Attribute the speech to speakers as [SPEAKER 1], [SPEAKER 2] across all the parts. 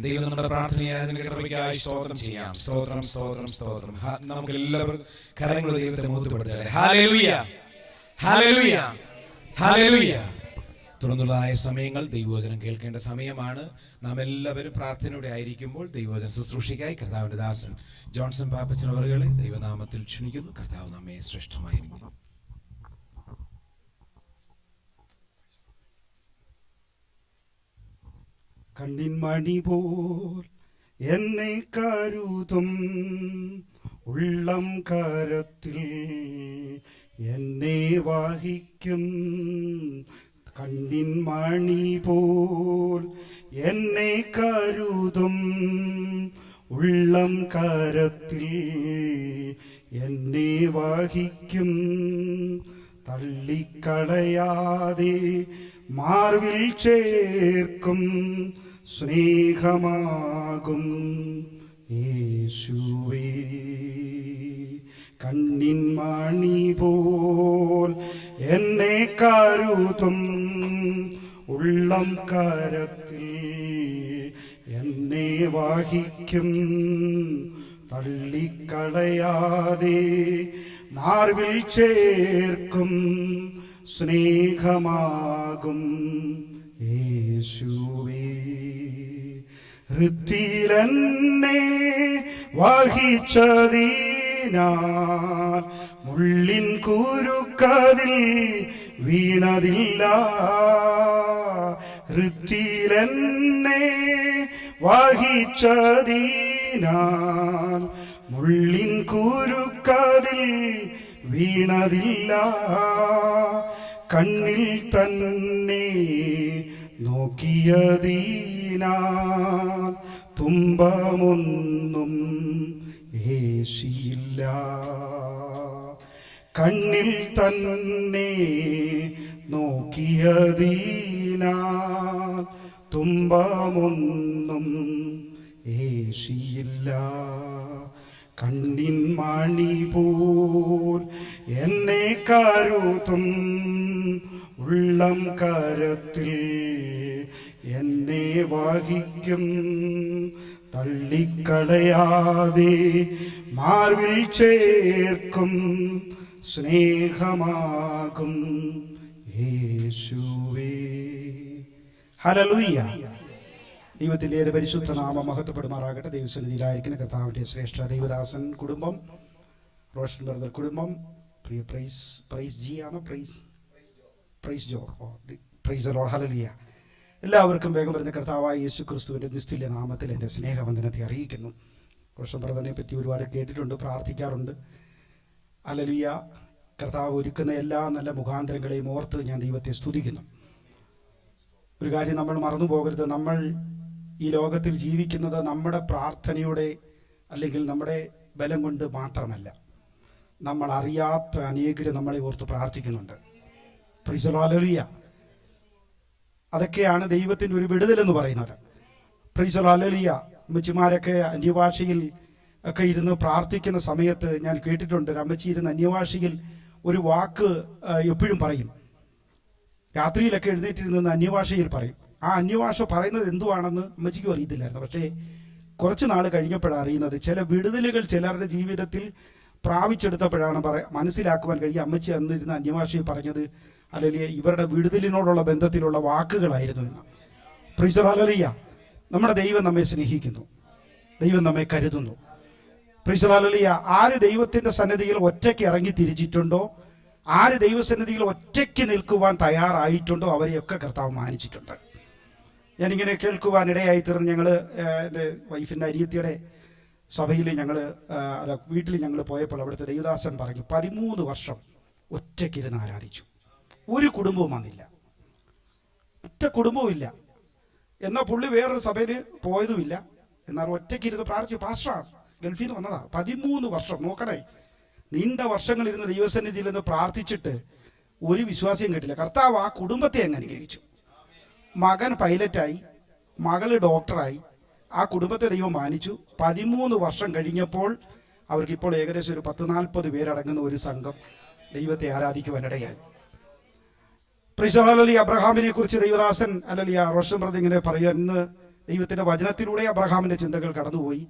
[SPEAKER 1] ദൈവം നമ്മുടെ പ്രാർത്ഥനയായി സ്തോത്രം ചെയ്യാം. സ്തോത്രം, സ്തോത്രം, സ്തോത്രം. നമുക്ക് എല്ലാവർക്കും കരങ്ങൾ ദൈവത്തെ മുഹൂർത്തപ്പെടുത്തട്ടെ. ഹല്ലേലൂയ, ഹല്ലേലൂയ, ഹല്ലേലൂയ. തുടർന്നുള്ളതായ സമയങ്ങൾ ദൈവവചനം കേൾക്കേണ്ട സമയമാണ്. നാം എല്ലാവരും പ്രാർത്ഥനയോടെ ആയിരിക്കുമ്പോൾ ദൈവവചന ശുശ്രൂഷയ്ക്കായി കർത്താവിന്റെ ദാസൻ ജോൺസൺ പാപ്പച്ചൻ അവറുകളെ ദൈവനാമത്തിൽ ക്ഷണിക്കുന്നു. കർത്താവ് നമ്മെ ശ്രേഷ്ഠമായിരിക്കും.
[SPEAKER 2] കണ്ണിൻ മണി പോൽ എന്നെ കരുതും ഉള്ളം കരത്തിൽ എന്നെ വഹിക്കും. കണ്ണിൻ മണി പോൽ എന്നെ കരുതും ഉള്ളം കരത്തിൽ എന്നെ വഹിക്കും. തള്ളിക്കളയാതെ മാർവിൽ ചേർക്കും സ്നേഹമാകും യേശുവേ. കണ്ണിൻ മണി പോൽ എന്നെ കരുതും ഉള്ളം കരത്തിൽ എന്നെ വഹിക്കും. തള്ളിക്കളയാതെ മാർവിൽ ചേർക്കും സ്നേഹമാകും യേശുവേ. ഹൃത്തിലെന്നെ വഹിച്ചതിനാൽ മുള്ളിൻ കുരുക്കതിൽ വീണതില്ല. ഹൃത്തിലെന്നെ വഹിച്ചതിനാൽ മുള്ളിൻ കുരുക്കതിൽ വീണതില്ല. കണ്ണിൽ തന്നെ നോക്കിയതിനാൽ തുമ്പമൊന്നും ഏശിയില്ല. കണ്ണിൽ തന്നെ നോക്കിയതിനാൽ തുമ്പമൊന്നും ഏശിയില്ല. കണ്ണിൻ മണി പോൽ എന്നെ കരുതും ഉള്ളം കരത്തിൽ എന്നെ വഹിക്കും. തള്ളിക്കളയാതെ മാർവിൽ ചേർക്കും സ്നേഹമാകും യേശുവേ. ഹല്ലേലൂയ. ദൈവത്തിൻ്റെ ഏത് പരിശുദ്ധ നാമം മഹത്വപ്പെടുമാറാകട്ടെ. ദൈവസന്നിധിയിലായിരിക്കുന്ന കർത്താവിൻ്റെ ശ്രേഷ്ഠ ദൈവദാസൻ കുടുംബം, റോഷൻ ബ്രദർ കുടുംബം, പ്രിയ പ്രൈസ് ജി ആണ്, പ്രൈസ് ജോ, പ്രൈസ് ലോർഡ്. ഹല്ലേലൂയ. എല്ലാവർക്കും വേഗം വരുന്ന കർത്താവായ യേശു ക്രിസ്തുവിൻ്റെ നിസ്തുല്യ നാമത്തിൽ എൻ്റെ സ്നേഹവന്ദനത്തെ അറിയിക്കുന്നു. റോഷൻ ബ്രദറിനെ പറ്റി ഒരുപാട് കേട്ടിട്ടുണ്ട്, പ്രാർത്ഥിക്കാറുണ്ട്. ഹല്ലേലൂയ. കർത്താവ് ഒരുക്കുന്ന എല്ലാ നല്ല മുഖാന്തരങ്ങളെയും ഓർത്ത് ഞാൻ ദൈവത്തെ സ്തുതിക്കുന്നു. ഒരു കാര്യം നമ്മൾ മറന്നു പോകരുത്. നമ്മൾ ഈ ലോകത്തിൽ ജീവിക്കുന്നത് നമ്മുടെ പ്രാർത്ഥനയുടെ അല്ലെങ്കിൽ നമ്മുടെ ബലം കൊണ്ട് മാത്രമല്ല. നമ്മൾ അറിയാത്ത അനേകര് നമ്മളെ ഓർത്ത് പ്രാർത്ഥിക്കുന്നുണ്ട്. Price the lord. ഹല്ലേലൂയ. അതൊക്കെയാണ് ദൈവത്തിൻ്റെ ഒരു വിടുതലെന്ന് പറയുന്നത്. Price the lord. ഹല്ലേലൂയ. അമ്മച്ചിമാരൊക്കെ അന്യഭാഷയിൽ ഒക്കെ ഇരുന്ന് പ്രാർത്ഥിക്കുന്ന സമയത്ത് ഞാൻ കേട്ടിട്ടുണ്ട്, അമ്മച്ചി ഇരുന്ന് അന്യഭാഷയിൽ ഒരു വാക്ക് എപ്പോഴും പറയും. രാത്രിയിലൊക്കെ എഴുന്നേറ്റിരുന്ന് അന്യഭാഷയിൽ പറയും. ആ അന്യഭാഷ പറയുന്നത് എന്തുവാണെന്ന് അമ്മച്ചിക്കും അറിയത്തില്ലായിരുന്നു. പക്ഷേ കുറച്ച് നാൾ കഴിഞ്ഞപ്പോഴാണ് അറിയുന്നത്. ചില വിടുതലുകൾ ചിലരുടെ ജീവിതത്തിൽ പ്രാപിച്ചെടുത്തപ്പോഴാണ് മനസ്സിലാക്കുവാൻ കഴിയും അമ്മച്ചി അന്നിരുന്ന അന്യഭാഷയിൽ പറഞ്ഞത് അല്ലെങ്കിൽ ഇവരുടെ വിടുതലിനോടുള്ള ബന്ധത്തിലുള്ള വാക്കുകളായിരുന്നു എന്ന്. Price the lord. ഹല്ലേലൂയ. നമ്മുടെ ദൈവം നമ്മെ സ്നേഹിക്കുന്നു, ദൈവം നമ്മെ കരുതുന്നു. Price the lord. ഹല്ലേലൂയ. ആര് ദൈവത്തിൻ്റെ സന്നിധിയിൽ ഒറ്റയ്ക്ക് ഇറങ്ങി തിരിച്ചിട്ടുണ്ടോ, ആര് ദൈവസന്നിധിയിൽ ഒറ്റയ്ക്ക് നിൽക്കുവാൻ തയ്യാറായിട്ടുണ്ടോ, അവരെയൊക്കെ കർത്താവ് മാനിച്ചിട്ടുണ്ട്. ഞാനിങ്ങനെ കേൾക്കുവാനിടയായി തീർന്ന് ഞങ്ങൾ എൻ്റെ വൈഫിൻ്റെ അനിയത്തിയുടെ സഭയിൽ വീട്ടിൽ ഞങ്ങൾ പോയപ്പോൾ അവിടുത്തെ ദൈവദാസൻ പറഞ്ഞു 13 വർഷം ഒറ്റയ്ക്കിരുന്ന് ആരാധിച്ചു. ഒരു കുടുംബവും വന്നില്ല, ഒറ്റ കുടുംബവും ഇല്ല. എന്നാൽ പുള്ളി വേറൊരു സഭയിൽ പോയതുമില്ല. എന്നാൽ ഒറ്റയ്ക്കിരുന്ന് പ്രാർത്ഥിച്ചു. പാസ്റ്റർ ഗൾഫിൽ നിന്ന് വന്നതാ. 13 വർഷം നോക്കണേ, നീണ്ട വർഷങ്ങളിരുന്ന് ദൈവസന്നിധിയിൽ നിന്ന് പ്രാർത്ഥിച്ചിട്ട് ഒരു വിശ്വാസിയും കേട്ടില്ല. കർത്താവ് ആ കുടുംബത്തെ അങ്ങ് അനുഗ്രഹിച്ചു. മകൻ പൈലറ്റായി, മകള് ഡോക്ടറായി. ആ കുടുംബത്തെ ദൈവം മാനിച്ചു. 13 വർഷം കഴിഞ്ഞപ്പോൾ അവർക്കിപ്പോൾ ഏകദേശം ഒരു 10-40 പേരടങ്ങുന്ന ഒരു സംഘം ദൈവത്തെ ആരാധിക്കുവാനിടയായി. Price the Lord. അബ്രഹാമിനെ കുറിച്ച് ദൈവദാസൻ റോഷൻ ബ്രദർ ഇങ്ങനെ പറയുക, ഇന്ന് ദൈവത്തിൻ്റെ വചനത്തിലൂടെ അബ്രഹാമിൻ്റെ ചിന്തകൾ കടന്നുപോയി.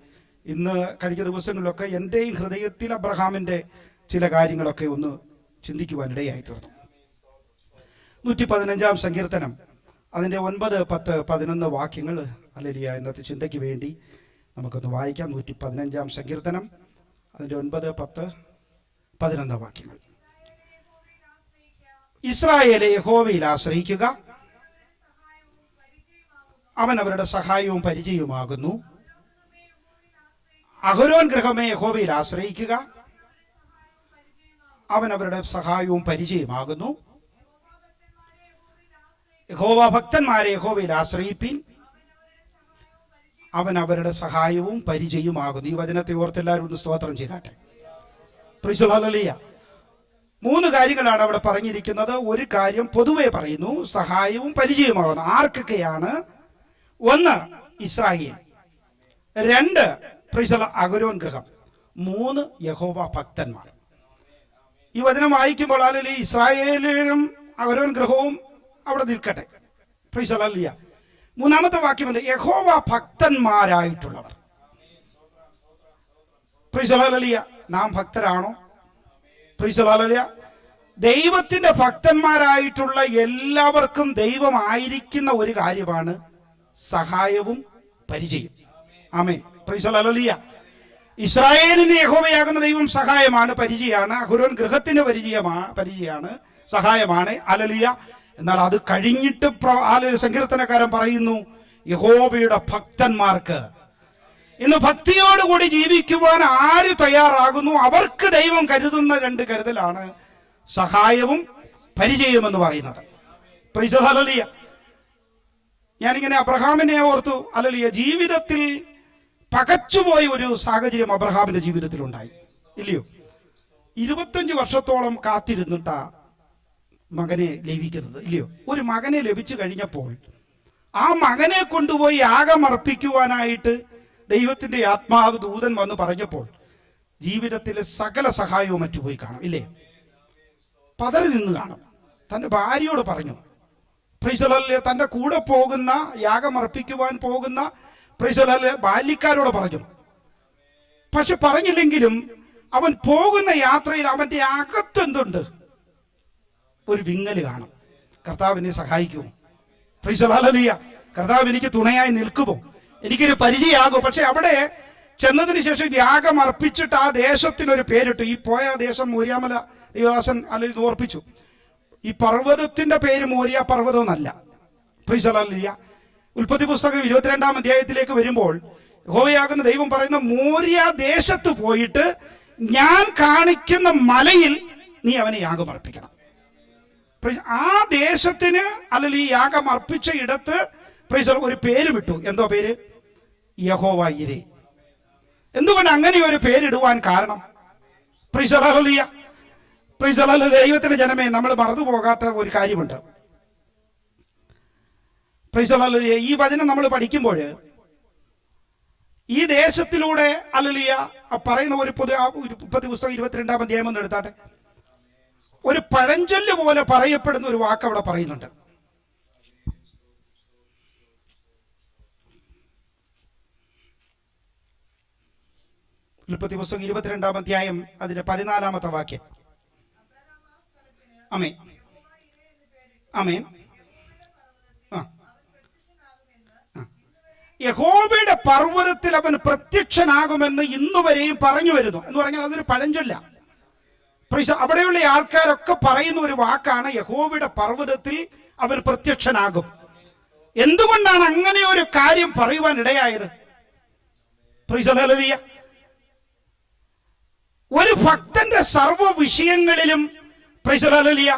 [SPEAKER 2] ഇന്ന് കഴിഞ്ഞ ദിവസങ്ങളിലൊക്കെ എൻ്റെയും ഹൃദയത്തിൽ അബ്രഹാമിൻ്റെ ചില കാര്യങ്ങളൊക്കെ ഒന്ന് ചിന്തിക്കുവാനിടയായി തീർന്നു. 115-ാം സങ്കീർത്തനം അതിൻ്റെ 9, 10, 11 വാക്യങ്ങൾ ഹല്ലേലൂയ ഇന്നത്തെ ചിന്തയ്ക്ക് വേണ്ടി നമുക്കൊന്ന് വായിക്കാം. 115-ാം സങ്കീർത്തനം അതിൻ്റെ 9, 10, 11 വാക്യങ്ങൾ. ഇസ്രായേലെ യഹോവയിൽ ആശ്രയിക്കുക, അവൻ അവരുടെ സഹായവും പരിചയവുമാകുന്നു. അഹരോൻ ഗൃഹമേ യഹോവയിൽ ആശ്രയിക്കുക, അവൻ അവരുടെ സഹായവും പരിചയമാകുന്നു. യഹോവ ഭക്തന്മാരെ യഹോവയിൽ ആശ്രയിപ്പിൻ, അവൻ അവരുടെ സഹായവും പരിചയവുമാകുന്നു. ഈ വചനത്തെ ഓർത്തെല്ലാവരും ഒന്ന് സ്തോത്രം ചെയ്താട്ടെ. Price the hallelujah. 3 കാര്യങ്ങളാണ് അവിടെ പറഞ്ഞിരിക്കുന്നത്. ഒരു കാര്യം പൊതുവെ പറയുന്നു, സഹായവും പരിചയമാകുന്നു. ആർക്കൊക്കെയാണ്? 1 ഇസ്രായേൽ, 2 പ്രൈസ് ദി അഹരോൻ ഗൃഹം, 3 യഹോവ ഭക്തന്മാർ. ഈ വചനം വായിക്കുമ്പോൾ അല്ലെങ്കിൽ ഇസ്രായേലും അഹരോൻ ഗൃഹവും അവിടെ നിൽക്കട്ടെ. Praise the hallelujah. 3-ാമത്തെ വാക്യമുണ്ട്, യഹോവ ഭക്തന്മാരായിട്ടുള്ളവർ. Price the hallelujah. നാം ഭക്തരാണോ? Price the hallelujah. ദൈവത്തിന്റെ ഭക്തന്മാരായിട്ടുള്ള എല്ലാവർക്കും ദൈവമായിരിക്കുന്ന ഒരു കാര്യമാണ് സഹായവും പരിചയം. ആമേൻ. Praise the hallelujah. ഇസ്രായേലിന് യഹോവയാകുന്ന ദൈവം സഹായമാണ്, പരിചയമാണ്. അഹരോൻ ഗൃഹത്തിന് പരിചയമാണ്, സഹായമാണ്. ഹല്ലേലൂയ. എന്നാൽ അത് കഴിഞ്ഞിട്ട് സങ്കീർത്തനക്കാരൻ പറയുന്നു, യഹോവയുടെ ഭക്തന്മാർക്ക് ഇന്ന് ഭക്തിയോടുകൂടി ജീവിക്കുവാൻ ആര് തയ്യാറാകുന്നു അവർക്ക് ദൈവം കരുതുന്ന 2 കരുതലാണ് സഹായവും പരിചയവും എന്ന് പറയുന്നത്. Price the hallelujah. ഞാനിങ്ങനെ അബ്രഹാമിനെ ഓർത്തു. ഹല്ലേലൂയ. ജീവിതത്തിൽ പകച്ചുപോയ ഒരു സാഹചര്യം അബ്രഹാമിന്റെ ജീവിതത്തിൽ ഉണ്ടായി, ഇല്ലയോ? 25 വർഷത്തോളം കാത്തിരുന്നിട്ടാ മകനെ ലഭിക്കുന്നത്, ഇല്ലയോ? ഒരു മകനെ ലഭിച്ചു കഴിഞ്ഞപ്പോൾ ആ മകനെ കൊണ്ടുപോയി യാഗമർപ്പിക്കുവാനായിട്ട് ദൈവത്തിന്റെ ആത്മാവ് ദൂതൻ വന്ന് പറഞ്ഞപ്പോൾ ജീവിതത്തിലെ സകല സഹായവും മറ്റുപോയി കാണും, ഇല്ലേ? പതറി നിന്ന് കാണും. തന്റെ ഭാര്യയോട് പറഞ്ഞു, പ്രൈസ് ദി ഹല്ലേലൂയ. തന്റെ കൂടെ പോകുന്ന യാഗമർപ്പിക്കുവാൻ പോകുന്ന പ്രൈസ് ദി ഹല്ലേലൂയ ബാല്യക്കാരോട് പറഞ്ഞു. പക്ഷെ പറഞ്ഞില്ലെങ്കിലും അവൻ പോകുന്ന യാത്രയിൽ അവന്റെ അകത്തെന്തുണ്ട്? ഒരു വിങ്ങല് കാണും. കർത്താവിനെ സഹായിക്കുമോ? Price the hallelujah. കർത്താവ് എനിക്ക് തുണയായി നിൽക്കുമോ? എനിക്കൊരു പരിചയമാകും. പക്ഷെ അവിടെ ചെന്നതിന് ശേഷം യാഗം അർപ്പിച്ചിട്ട് ആ ദേശത്തിനൊരു പേരിട്ടു. ഈ പോയ ദേശം മോര്യാമല ദേവദാസൻ അല്ലെങ്കിൽ ഓർപ്പിച്ചു. ഈ പർവ്വതത്തിന്റെ പേര് മോര്യ പർവ്വതം എന്നല്ല. Price the hallelujah. ഉൽപ്പത്തി പുസ്തകം 22-ാം അധ്യായത്തിലേക്ക് വരുമ്പോൾ യഹോവയാകുന്ന ദൈവം പറയുന്ന, മോര്യ ദേശത്ത് പോയിട്ട് ഞാൻ കാണിക്കുന്ന മലയിൽ നീ അവനെ യാഗം അർപ്പിക്കണം. ആ ദേശത്തിന് അല്ലെങ്കിൽ ഈ യാഗം അർപ്പിച്ച ഇടത്ത് പ്രൈസ് ഒരു പേര് വിട്ടു. എന്തോ പേര്? യഹോവ യിരേ. എന്തുകൊണ്ട് അങ്ങനെ ഒരു പേരിടുവാൻ കാരണം? Price the hallelujah. Praise the hallelujah. ദൈവത്തിന്റെ ജനമേ, നമ്മൾ മറന്നു പോകാത്ത ഒരു കാര്യമുണ്ട്. Price the hallelujah. ഈ വചനം നമ്മൾ പഠിക്കുമ്പോൾ ഈ ദേശത്തിലൂടെ ഹല്ലേലൂയ പറയുന്ന ഒരു ഉൽപ്പത്തി പുസ്തകം 22-ാം അധ്യായം ഒന്ന് എടുത്താട്ടെ. ഒരു പഴഞ്ചൊല്ല് പോലെ പറയപ്പെടുന്ന ഒരു വാക്ക് അവിടെ പറയുന്നുണ്ട്. ഉൽപ്പത്തി പുസ്തകം 22-ാം അധ്യായം അതിന്റെ 14-ാമത്തെ വാക്യം. ആമേൻ, ആമേൻ. യഹോവയുടെ പർവ്വതത്തിൽ അവൻ പ്രത്യക്ഷനാകുമെന്ന് ഇന്നുവരെയും പറഞ്ഞു വരുന്നു എന്ന് പറഞ്ഞാൽ അതൊരു പഴഞ്ചൊല്ല. അവിടെയുള്ള ആൾക്കാരൊക്കെ പറയുന്ന ഒരു വാക്കാണ്, യഹോവയുടെ പർവ്വതത്തിൽ അവൻ പ്രത്യക്ഷനാകും. എന്തുകൊണ്ടാണ് അങ്ങനെ ഒരു കാര്യം പറയുവാൻ ഇടയായത്? Price the hallelujah. ഒരു ഭക്തന്റെ സർവ്വ വിഷയങ്ങളിലും പ്രൈസ് ദി ഹല്ലേലൂയ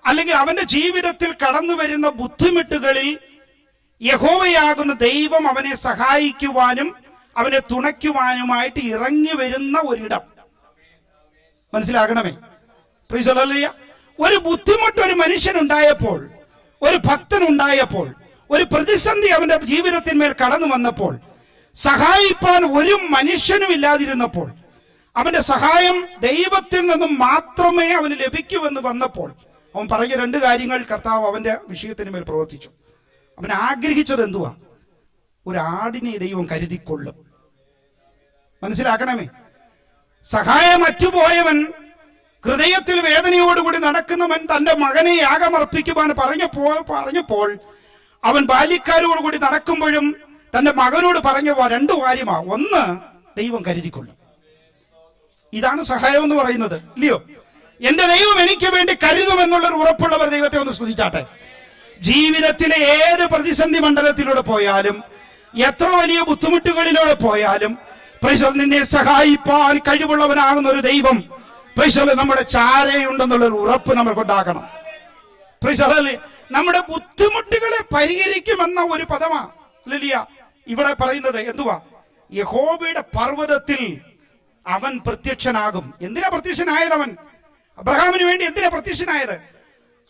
[SPEAKER 2] അല്ലെങ്കിൽ അവന്റെ ജീവിതത്തിൽ കടന്നു വരുന്ന ബുദ്ധിമുട്ടുകളിൽ യഹോവയാകുന്ന ദൈവം അവനെ സഹായിക്കുവാനും അവനെ തുണയ്ക്കുവാനുമായിട്ട് ഇറങ്ങി വരുന്ന ഒരിടം. മനസ്സിലാകണമേ. Praise the hallelujah. ഒരു ബുദ്ധിമുട്ട് ഒരു മനുഷ്യനുണ്ടായപ്പോൾ, ഒരു ഭക്തനുണ്ടായപ്പോൾ, ഒരു പ്രതിസന്ധി അവന്റെ ജീവിതത്തിന്മേൽ കടന്നു വന്നപ്പോൾ, സഹായിപ്പാൻ ഒരു മനുഷ്യനും ഇല്ലാതിരുന്നപ്പോൾ, അവന്റെ സഹായം ദൈവത്തിൽ നിന്നും മാത്രമേ അവന് ലഭിക്കൂവെന്ന് വന്നപ്പോൾ അവൻ പറഞ്ഞ 2 കാര്യങ്ങൾ കർത്താവ് അവന്റെ വിഷയത്തിന് മേൽ പ്രവർത്തിച്ചു. അവൻ ആഗ്രഹിച്ചത് എന്തുവാ? ഒരു ആടിനെ ദൈവം കരുതിക്കൊള്ളും. മനസ്സിലാക്കണമേ. സഹായം അറ്റുപോയവൻ, ഹൃദയത്തിൽ വേദനയോടുകൂടി നടക്കുന്നവൻ തന്റെ മകനെ യാഗമർപ്പിക്കുവാൻ പറഞ്ഞപ്പോൾ അവൻ ബാല്യക്കാരോടുകൂടി നടക്കുമ്പോഴും തന്റെ മകനോട് പറഞ്ഞ രണ്ടു കാര്യമാ. ഒന്ന്, ദൈവം കരുതിക്കൊള്ളും. ഇതാണ് സഹായം എന്ന് പറയുന്നത്, ഇല്ലയോ? എന്റെ ദൈവം എനിക്ക് വേണ്ടി കരുതുമെന്നുള്ളൊരു ഉറപ്പുള്ളവർ ദൈവത്തെ ഒന്ന് സ്തുതിച്ചാട്ടെ. ജീവിതത്തിലെ ഏത് പ്രതിസന്ധി മണ്ഡലത്തിലൂടെ പോയാലും, എത്ര വലിയ ബുദ്ധിമുട്ടുകളിലൂടെ പോയാലും നിന്നെ സഹായിപ്പാൻ കഴിവുള്ളവനാകുന്ന ഒരു ദൈവം നമ്മുടെ ചാരയുണ്ടെന്നുള്ളൊരു ഉറപ്പ് നമ്മൾക്കുണ്ടാക്കണം. നമ്മുടെ ബുദ്ധിമുട്ടുകളെ പരിഹരിക്കുമെന്ന ഒരു പദമാ ഇവിടെ പറയുന്നത്. എന്തുവാ? യഹോവയുടെ പർവ്വതത്തിൽ അവൻ പ്രത്യക്ഷനാകും. എന്തിനാ പ്രത്യക്ഷനായത്? അവൻ അബ്രഹാമിന് വേണ്ടി എന്തിനാ പ്രത്യക്ഷനായത്?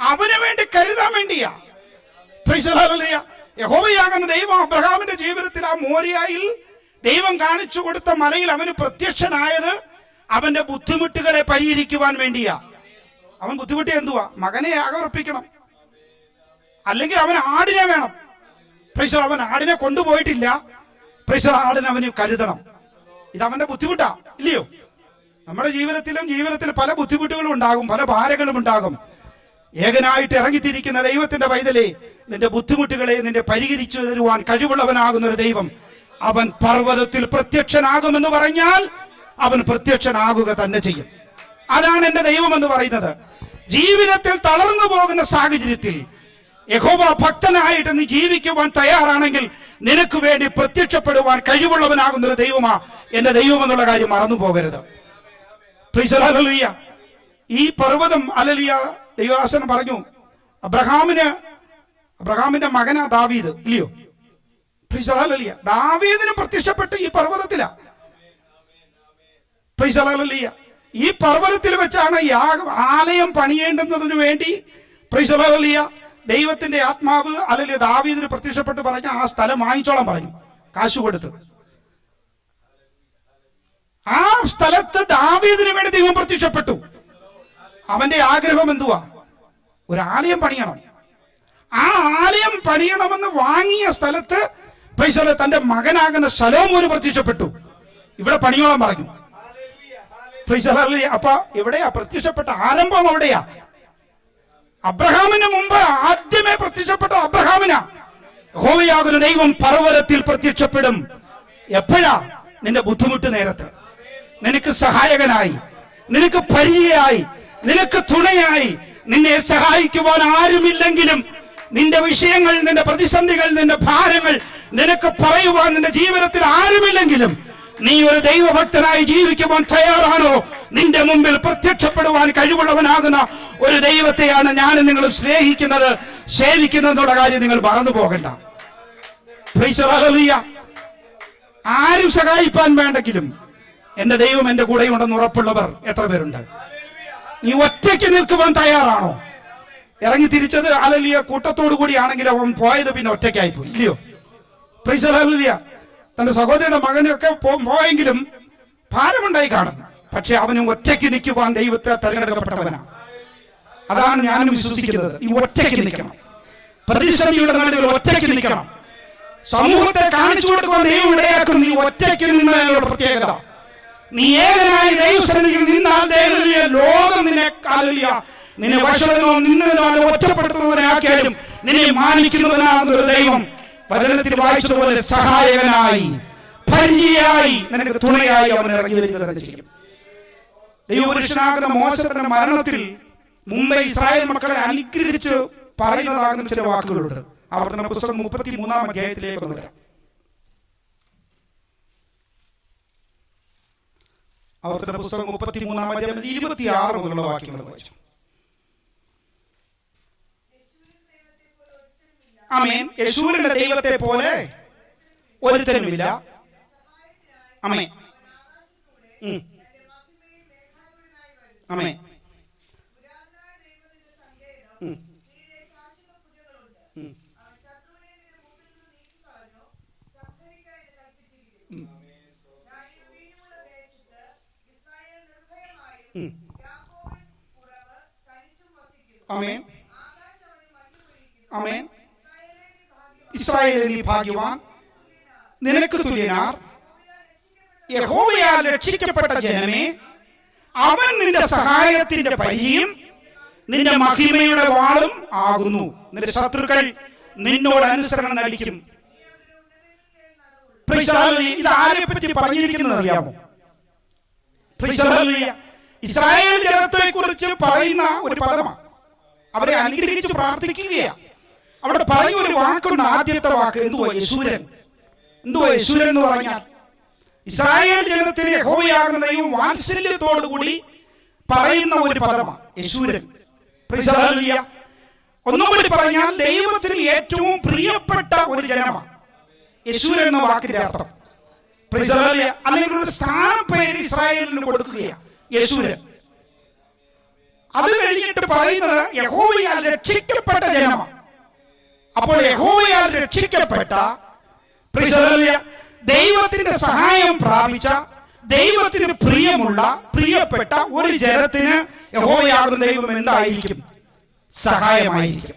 [SPEAKER 2] അവന് വേണ്ടി കരുതാൻ വേണ്ടിയാ. യഹോവയാകുന്ന ദൈവം അബ്രഹാമിന്റെ ജീവിതത്തിൽ ആ മോരിയായിൽ ദൈവം കാണിച്ചു കൊടുത്ത മലയിൽ അവന് പ്രത്യക്ഷനായത് അവന്റെ ബുദ്ധിമുട്ടുകളെ പരിഹരിക്കുവാൻ വേണ്ടിയാ. അവൻ ബുദ്ധിമുട്ടി എന്തുവാ? മകനെ യാഗമർപ്പിക്കണം, അല്ലെങ്കിൽ അവൻ ആടിനെ വേണം. അവൻ ആടിനെ കൊണ്ടുപോയിട്ടില്ല. ആടിനെ അവന് കരുതണം. ഇത് അവന്റെ ബുദ്ധിമുട്ടാ, ഇല്ലയോ? നമ്മുടെ ജീവിതത്തിൽ പല ബുദ്ധിമുട്ടുകളും ഉണ്ടാകും, പല ഭാരങ്ങളും ഉണ്ടാകും. ഏകനായിട്ട് ഇറങ്ങിത്തിരിക്കുന്ന ദൈവത്തിന്റെ പൈതലേ, നിന്റെ ബുദ്ധിമുട്ടുകളെ നിന്റെ പരിഹരിച്ചു തരുവാൻ കഴിവുള്ളവനാകുന്ന ഒരു ദൈവം അവൻ പർവ്വതത്തിൽ പ്രത്യക്ഷനാകുമെന്ന് പറഞ്ഞാൽ അവൻ പ്രത്യക്ഷനാകുക തന്നെ ചെയ്യും. അതാണ് എന്റെ ദൈവം എന്ന് പറയുന്നത്. ജീവിതത്തിൽ തളർന്നു പോകുന്ന സാഹചര്യത്തിൽ യഹോവ ഭക്തനായിട്ട് നീ ജീവിക്കുവാൻ തയ്യാറാണെങ്കിൽ നിനക്ക് വേണ്ടി പ്രത്യക്ഷപ്പെടുവാൻ കഴിവുള്ളവനാകുന്ന ഒരു ദൈവമാ എന്റെ ദൈവം എന്നുള്ള കാര്യം മറന്നു പോകരുത്. ഈ പർവ്വതം ദൈവദാസൻ പറഞ്ഞു, അബ്രഹാമിന്റെ മകനാ ദാവീദ്, ഇല്ലയോ? ദാവീദിന് പ്രത്യക്ഷപ്പെട്ട് ഈ പർവ്വതത്തിലാ. ഈ പർവ്വതത്തിൽ വെച്ചാണ് ആലയം പണിയേണ്ടുന്നതിനു വേണ്ടി ദൈവത്തിന്റെ ആത്മാവ് ദാവീദിന് പ്രത്യക്ഷപ്പെട്ട് പറഞ്ഞ ആ സ്ഥലം വാങ്ങിച്ചോളാൻ പറഞ്ഞു, കാശു കൊടുത്ത്. ആ സ്ഥലത്ത് ദാവീദിന് വേണ്ടി ദൈവം പ്രത്യക്ഷപ്പെട്ടു. അവന്റെ ആഗ്രഹം എന്തുവാ? ഒരു ആലയം പണിയണം. ആ ആലയം പണിയണമെന്ന് വാങ്ങിയ സ്ഥലത്ത് തന്റെ മകനാകുന്ന ശലോമോന് പ്രത്യക്ഷപ്പെട്ടു. ഇവിടെ പണിയോളം പറഞ്ഞു. അപ്പൊ എവിടെയാ പ്രത്യക്ഷപ്പെട്ട ആരംഭം? അവിടെയാ. അബ്രഹാമിന് മുമ്പ് ആദ്യമേ പ്രത്യക്ഷപ്പെട്ട അബ്രഹാമിനാ. യഹോവയാകുന്ന ദൈവം പർവ്വതത്തിൽ പ്രത്യക്ഷപ്പെടും. എപ്പോഴാ? നിന്റെ ബുദ്ധിമുട്ട് നേരത്ത്, നിനക്ക് സഹായകനായി, നിനക്ക് പരിചയായി, നിനക്ക് തുണയായി. നിന്നെ സഹായിക്കുവാൻ ആരുമില്ലെങ്കിലും നിന്റെ വിഷയങ്ങൾ, നിന്റെ പ്രതിസന്ധികൾ, നിന്റെ ഭാരങ്ങൾ നിനക്ക് പറയുവാൻ നിന്റെ ജീവിതത്തിൽ ആരുമില്ലെങ്കിലും നീ ഒരു ദൈവഭക്തനായി ജീവിക്കുവാൻ തയ്യാറാണോ? നിന്റെ മുമ്പിൽ പ്രത്യക്ഷപ്പെടുവാൻ കഴിവുള്ളവനാകുന്ന ഒരു ദൈവത്തെയാണ് ഞാനും നിങ്ങളും സ്നേഹിക്കുന്നത്, സേവിക്കുന്നതെന്നുള്ള കാര്യം നിങ്ങൾ മറന്നു പോകണ്ട. ആരും സഹായിപ്പാൻ വേണ്ടെങ്കിലും എന്റെ ദൈവം എന്റെ കൂടെയുണ്ടെന്ന് ഉറപ്പുള്ളവർ എത്ര പേരുണ്ട്? നീ ഒറ്റയ്ക്ക് നിൽക്കുവാൻ തയ്യാറാണോ? ഇറങ്ങി തിരിച്ചത് കൂട്ടത്തോടു കൂടിയാണെങ്കിൽ അവൻ പോയത് പിന്നെ ഒറ്റയ്ക്കായി പോയി, ഇല്ലയോ? തന്റെ സഹോദരിയുടെ മകനൊക്കെ പോയെങ്കിലും ഭാരമുണ്ടായി കാണും. പക്ഷെ അവനും ഒറ്റയ്ക്ക് നിൽക്കുവാൻ ദൈവത്തെ തെരഞ്ഞെടുക്കപ്പെട്ടവനാണ്. അതാണ് ഞാനും വിശ്വസിക്കുന്നത്. നീ ഒറ്റയ്ക്ക് നിൽക്കണം. പ്രതിസന്ധിയുടെ നടുവിൽ ഒറ്റയ്ക്ക് നിൽക്കണം. സമൂഹത്തെ കാണിച്ചു കൊടുക്കാൻ ദൈവം ഇടയാക്കും. നീ ഒറ്റയ്ക്ക് നിന്നതിനുള്ള പ്രത്യേകത. നീ ഏകനായി ദൈവസന്നിധിയിൽ നിന്നാൽ ലോകം നിന്നെ വഷളനോ നിന്നതിനോ ഒറ്റപ്പെടുത്തുന്നവനാക്കിയാലും നിന്നെ മാനിക്കുന്നവനാകുന്ന ഒരു ദൈവം വചനത്തിൽ വായിച്ചതുപോലെ സഹായകനായി, പരിചയായി, നിനക്ക് തുണയായി അവൻ ഇറങ്ങി വരിക ചെയ്യും. ദൈവപുരുഷനാകുന്ന മോശത്തിന്റെ മരണത്തിൽ മുമ്പേ ഇസ്രായേൽ മക്കളെ അനുഗ്രഹിച്ച് പറയുന്നതാകുന്ന ചില വാക്കുകളുണ്ട്. ആവർത്തന പുസ്തകം 33-ാം അധ്യായത്തിലേക്ക് ഒന്ന് വരാം. ആവർത്തന പുസ്തകം 33-ാം അധ്യായം 26 മുതലുള്ള വാക്യങ്ങൾ വായിച്ചു. ആമേൻ. യെശൂരിന്റെ ദൈവത്തെ പോലെ ഒരുത്തനുമില്ല. ആമേൻ. ആമേൻ. ആമേൻ. ആമേൻ. ഇസ്രായേലിൽ നീ ഭാഗ്യവാൻ, നിനക്ക് തുല്യനാർ, യഹോവയാൽ രക്ഷിക്കപ്പെട്ട ജനമേ, അവൻ നിന്റെ സഹായത്തിന്റെ പരിചയം നിന്റെ മഹിമയുടെ വാളും ആകുന്നു. നിന്റെ ശത്രുക്കൾ നിന്നോട് അനുസരണം നടിക്കും. ഇത് ആരെ പറ്റി പറഞ്ഞിരിക്കുന്നത് അറിയാമോ? ഇസ്രായേൽ ജനത്തെ കുറിച്ച് പറയുന്ന ഒരു പദമാണ്. അവരെ അനുഗ്രഹിച്ച് പ്രാർത്ഥിക്കുകയാണ്. അവിടെ പറഞ്ഞ ഒരു വാക്കുണ്ട്. ആദ്യത്തെ വാക്ക് എന്തുവാ? യശൂരൻ. എന്തുവാ യശൂരൻ എന്ന് പറഞ്ഞാൽ? ഇസ്രായേൽ ജനത്തിന് യഹോവയാകുന്ന ദൈവം വാത്സല്യത്തോടുകൂടി പറയുന്ന ഒരു പദമാണ് യശൂരൻ. ഒന്നും കൂടി പറഞ്ഞാൽ ദൈവത്തിന് ഏറ്റവും പ്രിയപ്പെട്ട ഒരു ജനമാണ് യശൂരൻ എന്ന വാക്കിന്റെ അർത്ഥം. അല്ലെങ്കിൽ ഒരു സ്ഥാനപ്പേര് ഇസ്രായേലിന് കൊടുക്കുകയാണ് യശൂരൻ. അത് കഴിഞ്ഞിട്ട് പറയുന്നത് യഹോവയാൽ രക്ഷിക്കപ്പെട്ട ജനമാണ്. അപ്പോൾ യഹോവയാൽ രക്ഷിക്കപ്പെട്ട, ദൈവത്തിന്റെ സഹായം പ്രാപിച്ച, ദൈവത്തിന് പ്രിയപ്പെട്ട ഒരു ജനത്തിന് യഹോവയാകുന്ന ദൈവം എന്തായിരിക്കും? സഹായമായിരിക്കും.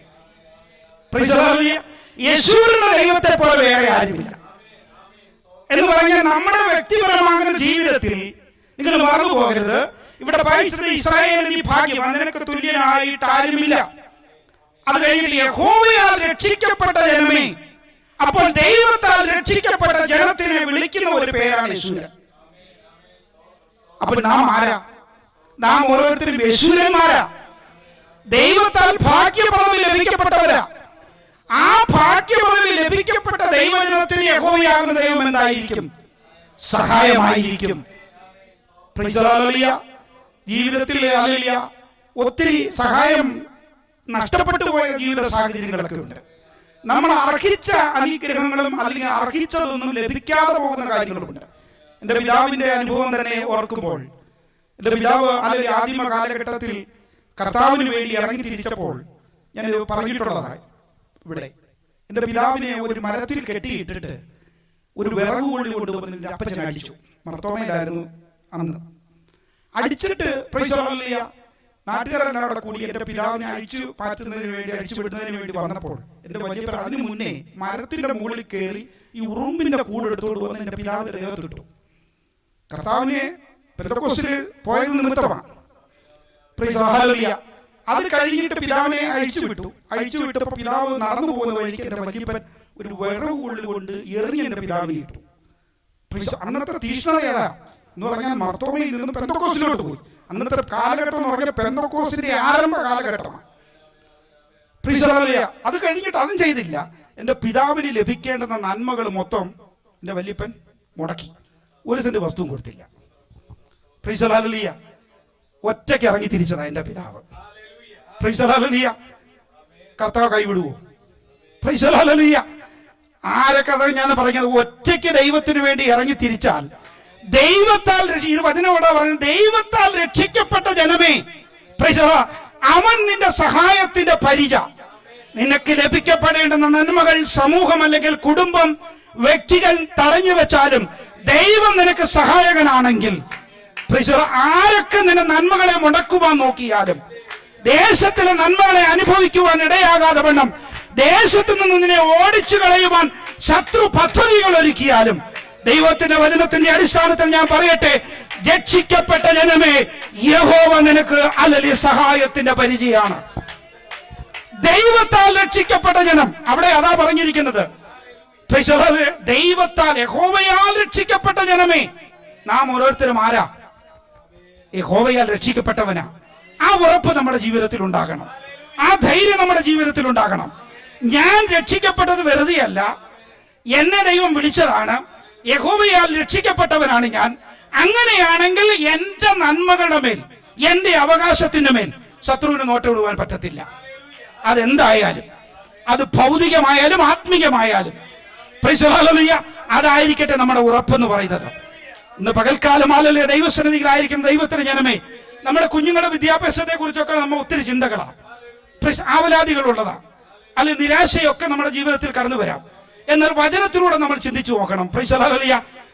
[SPEAKER 2] യേശുവിന്റെ ദൈവത്തെ പോലെ വേറെ ആരുമില്ല എന്ന് പറഞ്ഞാൽ നമ്മുടെ വ്യക്തിപരമായ ജീവിതത്തിൽ നിങ്ങൾ മറന്നു പോകരുത്. ഇവിടെ വായിച്ചത് ഇസ്രായേലിന് ഭാഗ്യം, നിനക്ക് തുല്യനായിട്ട് ആരുമില്ല. അത് കഴിഞ്ഞിട്ട് യഹോവയാൽ രക്ഷിക്കപ്പെട്ട ജനമേ. അപ്പോൾ ദൈവത്താൽ രക്ഷിക്കപ്പെട്ട ജനത്തിനെ വിളിക്കുന്ന ഒരു പേരാണ് യശൂരൻ. അപ്പോൾ നാം ആരാ? നാം ഓരോരുത്തരും യശൂരന്മാരാ. ദൈവത്താൽ ഭാഗ്യപദവി ലഭിക്കപ്പെട്ടവരാ. ആ ഭാഗ്യപദവി ലഭിക്കപ്പെട്ട ദൈവജനത്തിന് യഹോവയാകുന്ന ദൈവം എന്തായിരിക്കും? സഹായമായിരിക്കും. ജീവിതത്തിൽ ഒത്തിരി സഹായം നഷ്ടപ്പെട്ടു പോയ ജീവിത സാഹചര്യങ്ങളൊക്കെ ഉണ്ട്. നമ്മൾ അർഹിച്ച അനുഗ്രഹങ്ങളും അല്ലെങ്കിൽ അർഹിച്ചതൊന്നും ലഭിക്കാതെ പോകുന്ന കാര്യങ്ങളുമുണ്ട്. എൻ്റെ പിതാവിന്റെ അനുഭവം തന്നെ ഓർക്കുമ്പോൾ, എൻ്റെ പിതാവ് അല്ലെങ്കിൽ ആദിമ കാലഘട്ടത്തിൽ കർത്താവിന് വേണ്ടി ഇറങ്ങി തിരിച്ചപ്പോൾ ഞാൻ പറഞ്ഞിട്ടുള്ളതാണ്. ഇവിടെ എൻ്റെ പിതാവിനെ ഒരു മരത്തിൽ കെട്ടിയിട്ടിട്ട് ഒരു വിറക് കൊള്ളി കൊണ്ടുവന്ന് എൻ്റെ അപ്പച്ചൻ അടിച്ചു. മർത്തോമയിലായിരുന്നു അന്ന്. അടിച്ചിട്ട് നാട്ടുകാരെല്ലാം അവിടെ കൂടി എൻ്റെ പിതാവിനെ അഴിച്ചു വിടുന്നതിന് വേണ്ടി വന്നപ്പോൾ എൻ്റെ വലിയ അതിന് മുന്നേ മരത്തിന്റെ മുകളിൽ കയറി ഈ ഉറുമ്പിന്റെ കൂടെടുത്തോട് വന്ന് എൻ്റെ പിതാവിന്റെ ദേഹത്തിട്ടു. കർത്താവിനെ പെന്തക്കോസ്തിൽ പോയത് നിമിത്തമാണ്. അത് കഴിഞ്ഞിട്ട് പിതാവിനെ അഴിച്ചു വിട്ടപ്പോൾ പിതാവ് നടന്നു പോകുന്ന വഴിക്ക് എൻ്റെ വലിയപ്പൻ ഒരു വിറക് കൊള്ളി കൊണ്ട് എറിഞ്ഞ് എൻ്റെ പിതാവിനെ ഇട്ടു. അന്നത്തെ തീഷ്ണത ഏതാ എന്ന് പറഞ്ഞാൽ മർത്തോമയിൽ നിന്ന് പെന്തക്കോസ്തിലോട്ട് പോയി. അന്നത്തെ കാലഘട്ടം എന്ന് പറഞ്ഞാൽ പെന്തക്കോസ്തിന്റെ ആരംഭ കാലഘട്ടമാണ്. അത് കഴിഞ്ഞിട്ട് അതും ചെയ്തില്ല. എൻ്റെ പിതാവിന് ലഭിക്കേണ്ടുന്ന നന്മകൾ മൊത്തം എൻ്റെ വല്യപ്പൻ മുടക്കി. ഒരു സെന്റ് വസ്തുവും കൊടുത്തില്ല. ഒറ്റയ്ക്ക് ഇറങ്ങി തിരിച്ചതാ എൻ്റെ പിതാവ്. കർത്താവ് കൈവിടുവോ? ആരൊക്കെ ഞാൻ പറഞ്ഞത് ഒറ്റയ്ക്ക് ദൈവത്തിന് വേണ്ടി ഇറങ്ങി തിരിച്ചാൽ ദൈവത്താൽ ദൈവത്താൽ രക്ഷിക്കപ്പെട്ട ജനമേ, അവൻ നിന്റെ സഹായത്തിന്റെ പരിച. നിനക്ക് ലഭിക്കപ്പെടേണ്ടുന്ന നന്മകൾ സമൂഹം അല്ലെങ്കിൽ കുടുംബം, വ്യക്തികൾ തടഞ്ഞു വെച്ചാലും ദൈവം നിനക്ക് സഹായകനാണെങ്കിൽ, ആരൊക്കെ നിന്റെ നന്മകളെ മുടക്കുവാൻ നോക്കിയാലും, ദേശത്തിലെ നന്മകളെ അനുഭവിക്കുവാൻ ഇടയാകാതെ വണ്ണം ദേശത്തു നിന്ന് നിന്നെ ഓടിച്ചു കളയുവാൻ ശത്രു പദ്ധതികൾ ഒരുക്കിയാലും, ദൈവത്തിന്റെ വചനത്തിന്റെ അടിസ്ഥാനത്തിൽ ഞാൻ പറയട്ടെ, രക്ഷിക്കപ്പെട്ട ജനമേ, യഹോവ നിനക്ക് അല്ലെങ്കിൽ സഹായത്തിന്റെ പരിചയാണ്. ദൈവത്താൽ രക്ഷിക്കപ്പെട്ട ജനം, അവിടെ അതാ പറഞ്ഞിരിക്കുന്നത്. ദൈവത്താൽ, യഹോവയാൽ രക്ഷിക്കപ്പെട്ട ജനമേ. നാം ഓരോരുത്തരും ആരാ? യഹോവയാൽ രക്ഷിക്കപ്പെട്ടവനാ. ആ ഉറപ്പ് നമ്മുടെ ജീവിതത്തിൽ ഉണ്ടാകണം. ആ ധൈര്യം നമ്മുടെ ജീവിതത്തിൽ ഉണ്ടാകണം. ഞാൻ രക്ഷിക്കപ്പെട്ടത് വെറുതെയല്ല, എന്നെ ദൈവം വിളിച്ചതാണ്. യഹോവയാൽ രക്ഷിക്കപ്പെട്ടവനാണ് ഞാൻ. അങ്ങനെയാണെങ്കിൽ എന്റെ നന്മകളുടെ മേൽ, എന്റെ അവകാശത്തിന്റെ മേൽ ശത്രുവിന് നോട്ടമിടുവാൻ പറ്റത്തില്ല. അതെന്തായാലും, അത് ഭൗതികമായാലും ആത്മീയമായാലും. അതായിരിക്കട്ടെ നമ്മുടെ ഉറപ്പെന്ന് പറയുന്നത്. ഇന്ന് പകൽക്കാലം ആലല്ലേ ദൈവസന്നിധിയിലായിരിക്കുന്ന ദൈവത്തിന് ജനമേ, നമ്മുടെ കുഞ്ഞുങ്ങളുടെ വിദ്യാഭ്യാസത്തെ കുറിച്ചൊക്കെ നമ്മൾ ഒത്തിരി ചിന്തകളാണ്, ആവലാതികളുള്ളതാണ്, അല്ലെങ്കിൽ നിരാശയൊക്കെ നമ്മുടെ ജീവിതത്തിൽ കടന്നു വരാം. എന്നാൽ വചനത്തിലൂടെ നമ്മൾ ചിന്തിച്ചു നോക്കണം.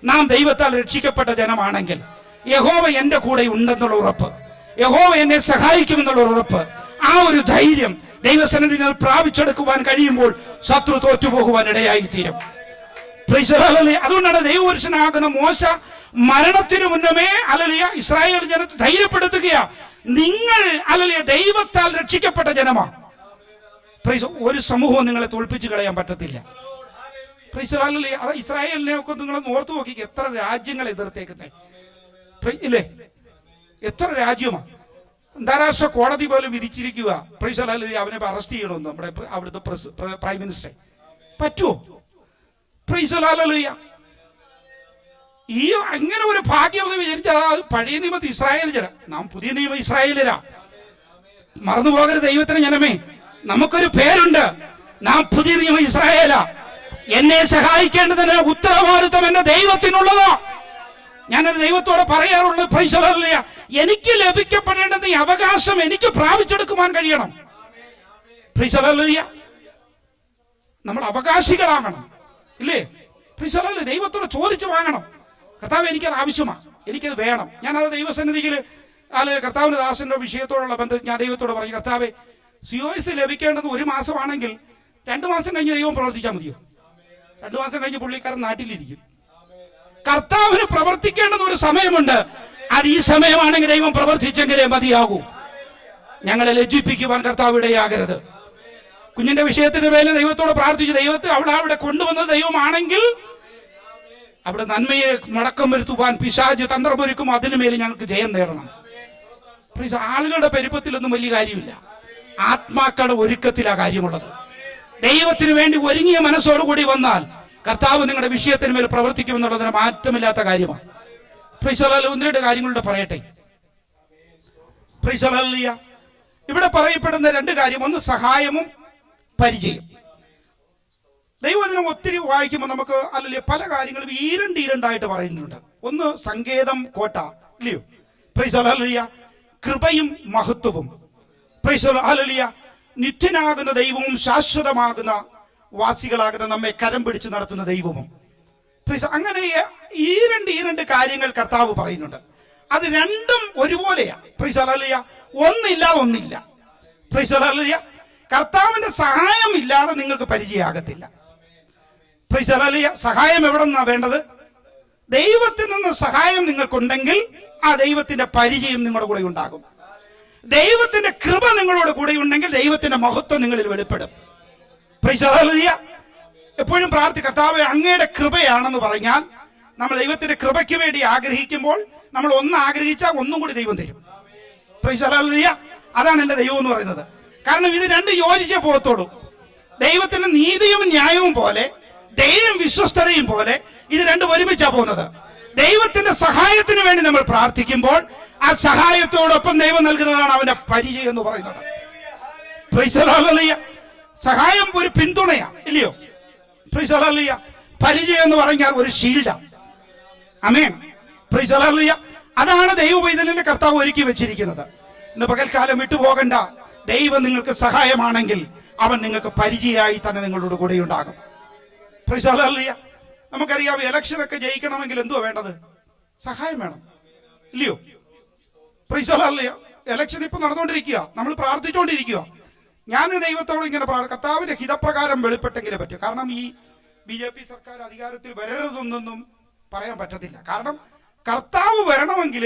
[SPEAKER 2] നാം ദൈവത്താൽ രക്ഷിക്കപ്പെട്ട ജനമാണെങ്കിൽ യഹോവ എന്റെ കൂടെ ഉണ്ടെന്നുള്ള ഉറപ്പ്, യഹോവ എന്നെ സഹായിക്കുമെന്നുള്ള ഉറപ്പ്, ആ ഒരു ധൈര്യം ദൈവസന്നിധിയിൽ പ്രാപിച്ചെടുക്കുവാൻ കഴിയുമ്പോൾ ശത്രു തോറ്റുപോകുവാൻ ഇടയായി തീരും. അതുകൊണ്ടാണ് ദൈവപുരുഷനാകുന്ന മോശ മരണത്തിനു മുന്നമേ അല്ലലിയ ഇസ്രായേൽ ജനത്തെ ധൈര്യപ്പെടുത്തുകയാ, നിങ്ങൾ അല്ലലിയ ദൈവത്താൽ രക്ഷിക്കപ്പെട്ട ജനമാണ്. ഒരു സമൂഹവും നിങ്ങളെ തോൽപ്പിച്ച് കളയാൻ പറ്റത്തില്ല. ഇസ്രായേലിനെ ഒക്കെ നിങ്ങൾ ഓർത്തു നോക്കി, എത്ര രാജ്യങ്ങൾ എതിർത്തേക്കുന്നേ ഇല്ലേ? എത്ര രാജ്യമാണ്. അന്താരാഷ്ട്ര കോടതി പോലും വിധിച്ചിരിക്കുക അവനെ അറസ്റ്റ് ചെയ്യണമെന്ന് നമ്മുടെ അവിടുത്തെ പ്രൈം മിനിസ്റ്ററെ. പറ്റുമോ? ഈ അങ്ങനെ ഒരു ഭാഗ്യം വിചാരിച്ചാൽ പഴയ നിയമത്തിൽ ഇസ്രായേൽ ജനം, നാം പുതിയ നിയമം ഇസ്രായേലരാ. മറന്നുപോകരുത് ദൈവത്തിന് ജനമേ, നമുക്കൊരു പേരുണ്ട്, നാം പുതിയ നിയമം ഇസ്രായേലാ. എന്നെ സഹായിക്കേണ്ടതിന് ഉത്തരവാദിത്വം എന്റെ ദൈവത്തിനുള്ളതാ. ഞാനത് ദൈവത്തോട് പറയാറുള്ളത്, എനിക്ക് ലഭിക്കപ്പെടേണ്ടത് ഈ അവകാശം എനിക്ക് പ്രാപിച്ചെടുക്കുവാൻ കഴിയണം. നമ്മൾ അവകാശികളാകണം, ഇല്ലേ? ദൈവത്തോട് ചോദിച്ചു വാങ്ങണം. കർത്താവ് എനിക്കത് ആവശ്യമാണ്, എനിക്കത് വേണം. ഞാനത് ദൈവസന്നിധിയിൽ കർത്താവിന്റെ ദാസന്റെ വിഷയത്തോടുള്ള ബന്ധത്തിൽ ഞാൻ ദൈവത്തോട് പറഞ്ഞു, കർത്താവെ COS ലഭിക്കേണ്ടത് 1 മാസമാണെങ്കിൽ 2 മാസം കഴിഞ്ഞ് ദൈവം പ്രവർത്തിച്ചാൽ മതിയോ? 2 മാസം കഴിഞ്ഞ് പുള്ളിക്കാരൻ നാട്ടിലിരിക്കും. കർത്താവിന് പ്രവർത്തിക്കേണ്ടത് ഒരു സമയമുണ്ട്. അത് ഈ സമയമാണെങ്കിൽ ദൈവം പ്രവർത്തിച്ചെങ്കിലേ മതിയാകൂ. ഞങ്ങളെ ലജ്ജിപ്പിക്കുവാൻ കർത്താവ് ഇടയാകരുത്. കുഞ്ഞിന്റെ വിഷയത്തിന് മേലെ ദൈവത്തോട് പ്രാർത്ഥിച്ചു, ദൈവത്തെ അവിടെ കൊണ്ടുവന്നത് ദൈവമാണെങ്കിൽ അവിടെ നന്മയെ മടക്കം വരുത്തുവാൻ പിശാച് തന്ത്രമൊരുക്കും, അതിനുമേൽ ഞങ്ങൾക്ക് ജയം നേടണം. ആളുകളുടെ പെരുപ്പത്തിലൊന്നും വലിയ കാര്യമില്ല, ആത്മാക്കളുടെ ഒരുക്കത്തിലാ കാര്യമുള്ളത്. ദൈവത്തിന് വേണ്ടി ഒരുങ്ങിയ മനസ്സോടുകൂടി വന്നാൽ കർത്താവ് നിങ്ങളുടെ വിഷയത്തിന് മേൽ പ്രവർത്തിക്കുമെന്നുള്ളതിന് മാറ്റമില്ലാത്ത കാര്യമാണ്. ഒന്ന് രണ്ട് കാര്യങ്ങളുടെ പറയട്ടെ. ഇവിടെ പറയപ്പെടുന്ന 2 കാര്യം, ഒന്ന് സഹായവും പരിചയം. ദൈവവചനം ഒത്തിരി വായിക്കുമ്പോൾ നമുക്ക് പല കാര്യങ്ങളും ഈരണ്ടായിട്ട് പറയുന്നുണ്ട്. ഒന്ന് സങ്കേതം, കോട്ട, ഇല്ലയോ? കൃപയും മഹത്വവും. നിത്യനാകുന്ന ദൈവവും ശാശ്വതമാകുന്ന വാസികളാകുന്ന നമ്മെ കരം പിടിച്ച് നടത്തുന്ന ദൈവവും. അങ്ങനെ ഈ രണ്ട് കാര്യങ്ങൾ കർത്താവ് പറയുന്നുണ്ട്. അത് രണ്ടും ഒരുപോലെയാ. ഒന്നില്ലാതെ ഒന്നില്ല. കർത്താവിന്റെ സഹായം ഇല്ലാതെ നിങ്ങൾക്ക് പരിചയമാകത്തില്ല. സഹായം എവിടെ നിന്നാ വേണ്ടത്? ദൈവത്തിൽ നിന്ന് സഹായം നിങ്ങൾക്കുണ്ടെങ്കിൽ ആ ദൈവത്തിന്റെ പരിചയം നിങ്ങളുടെ കൂടെ ഉണ്ടാകും. ദൈവത്തിന്റെ കൃപ നിങ്ങളോട് കൂടെ ഉണ്ടെങ്കിൽ ദൈവത്തിന്റെ മഹത്വം നിങ്ങളിൽ വെളിപ്പെടും. എപ്പോഴും കർത്താവേ അങ്ങയുടെ കൃപയാണെന്ന് പറഞ്ഞാൽ, നമ്മൾ ദൈവത്തിന്റെ കൃപയ്ക്ക് വേണ്ടി ആഗ്രഹിക്കുമ്പോൾ നമ്മൾ ഒന്ന് ആഗ്രഹിച്ചാൽ ഒന്നും കൂടി ദൈവം തരും. അതാണ് എന്റെ ദൈവം എന്ന് പറയുന്നത്. കാരണം ഇത് 2 യോജിച്ചേ പോകത്തോളൂ. ദൈവത്തിന്റെ നീതിയും ന്യായവും പോലെ, ദൈവം വിശ്വസ്തതയും പോലെ ഇത് 2 ഒരുമിച്ചാ പോകുന്നത്. ദൈവത്തിന്റെ സഹായത്തിന് വേണ്ടി നമ്മൾ പ്രാർത്ഥിക്കുമ്പോൾ ആ സഹായത്തോടൊപ്പം ദൈവം നൽകുന്നതാണ് അവന്റെ പരിചയം എന്ന് പറയുന്നത്. സഹായം ഒരു പിന്തുണയാ, ഇല്ലയോ? പരിചയം എന്ന് പറഞ്ഞാൽ ഒരു ഷീൽഡാ. ആമേൻ. അതാണ് ദൈവ പൈതലിന്റെ കർത്താവ് ഒരുക്കി വെച്ചിരിക്കുന്നത്. ഇന്ന് പകൽക്കാലം വിട്ടുപോകണ്ട. ദൈവം നിങ്ങൾക്ക് സഹായമാണെങ്കിൽ അവൻ നിങ്ങൾക്ക് പരിചയമായി തന്നെ നിങ്ങളുടെ കൂടെ ഉണ്ടാകും. നമുക്കറിയാം, ഇലക്ഷനൊക്കെ ജയിക്കണമെങ്കിൽ എന്തുവാ വേണ്ടത്? സഹായം വേണം, ഇല്ലയോ? ഇലക്ഷൻ ഇപ്പൊ നടന്നുകൊണ്ടിരിക്കുക, നമ്മൾ പ്രാർത്ഥിച്ചുകൊണ്ടിരിക്കുക. ഞാൻ ദൈവത്തോട് ഇങ്ങനെ കർത്താവിന്റെ ഹിതപ്രകാരം വെളിപ്പെട്ടെങ്കിലേ പറ്റൂ. കാരണം ഈ BJP സർക്കാർ അധികാരത്തിൽ വരരുതെന്നൊന്നും പറയാൻ പറ്റത്തില്ല. കാരണം കർത്താവ് വരണമെങ്കിൽ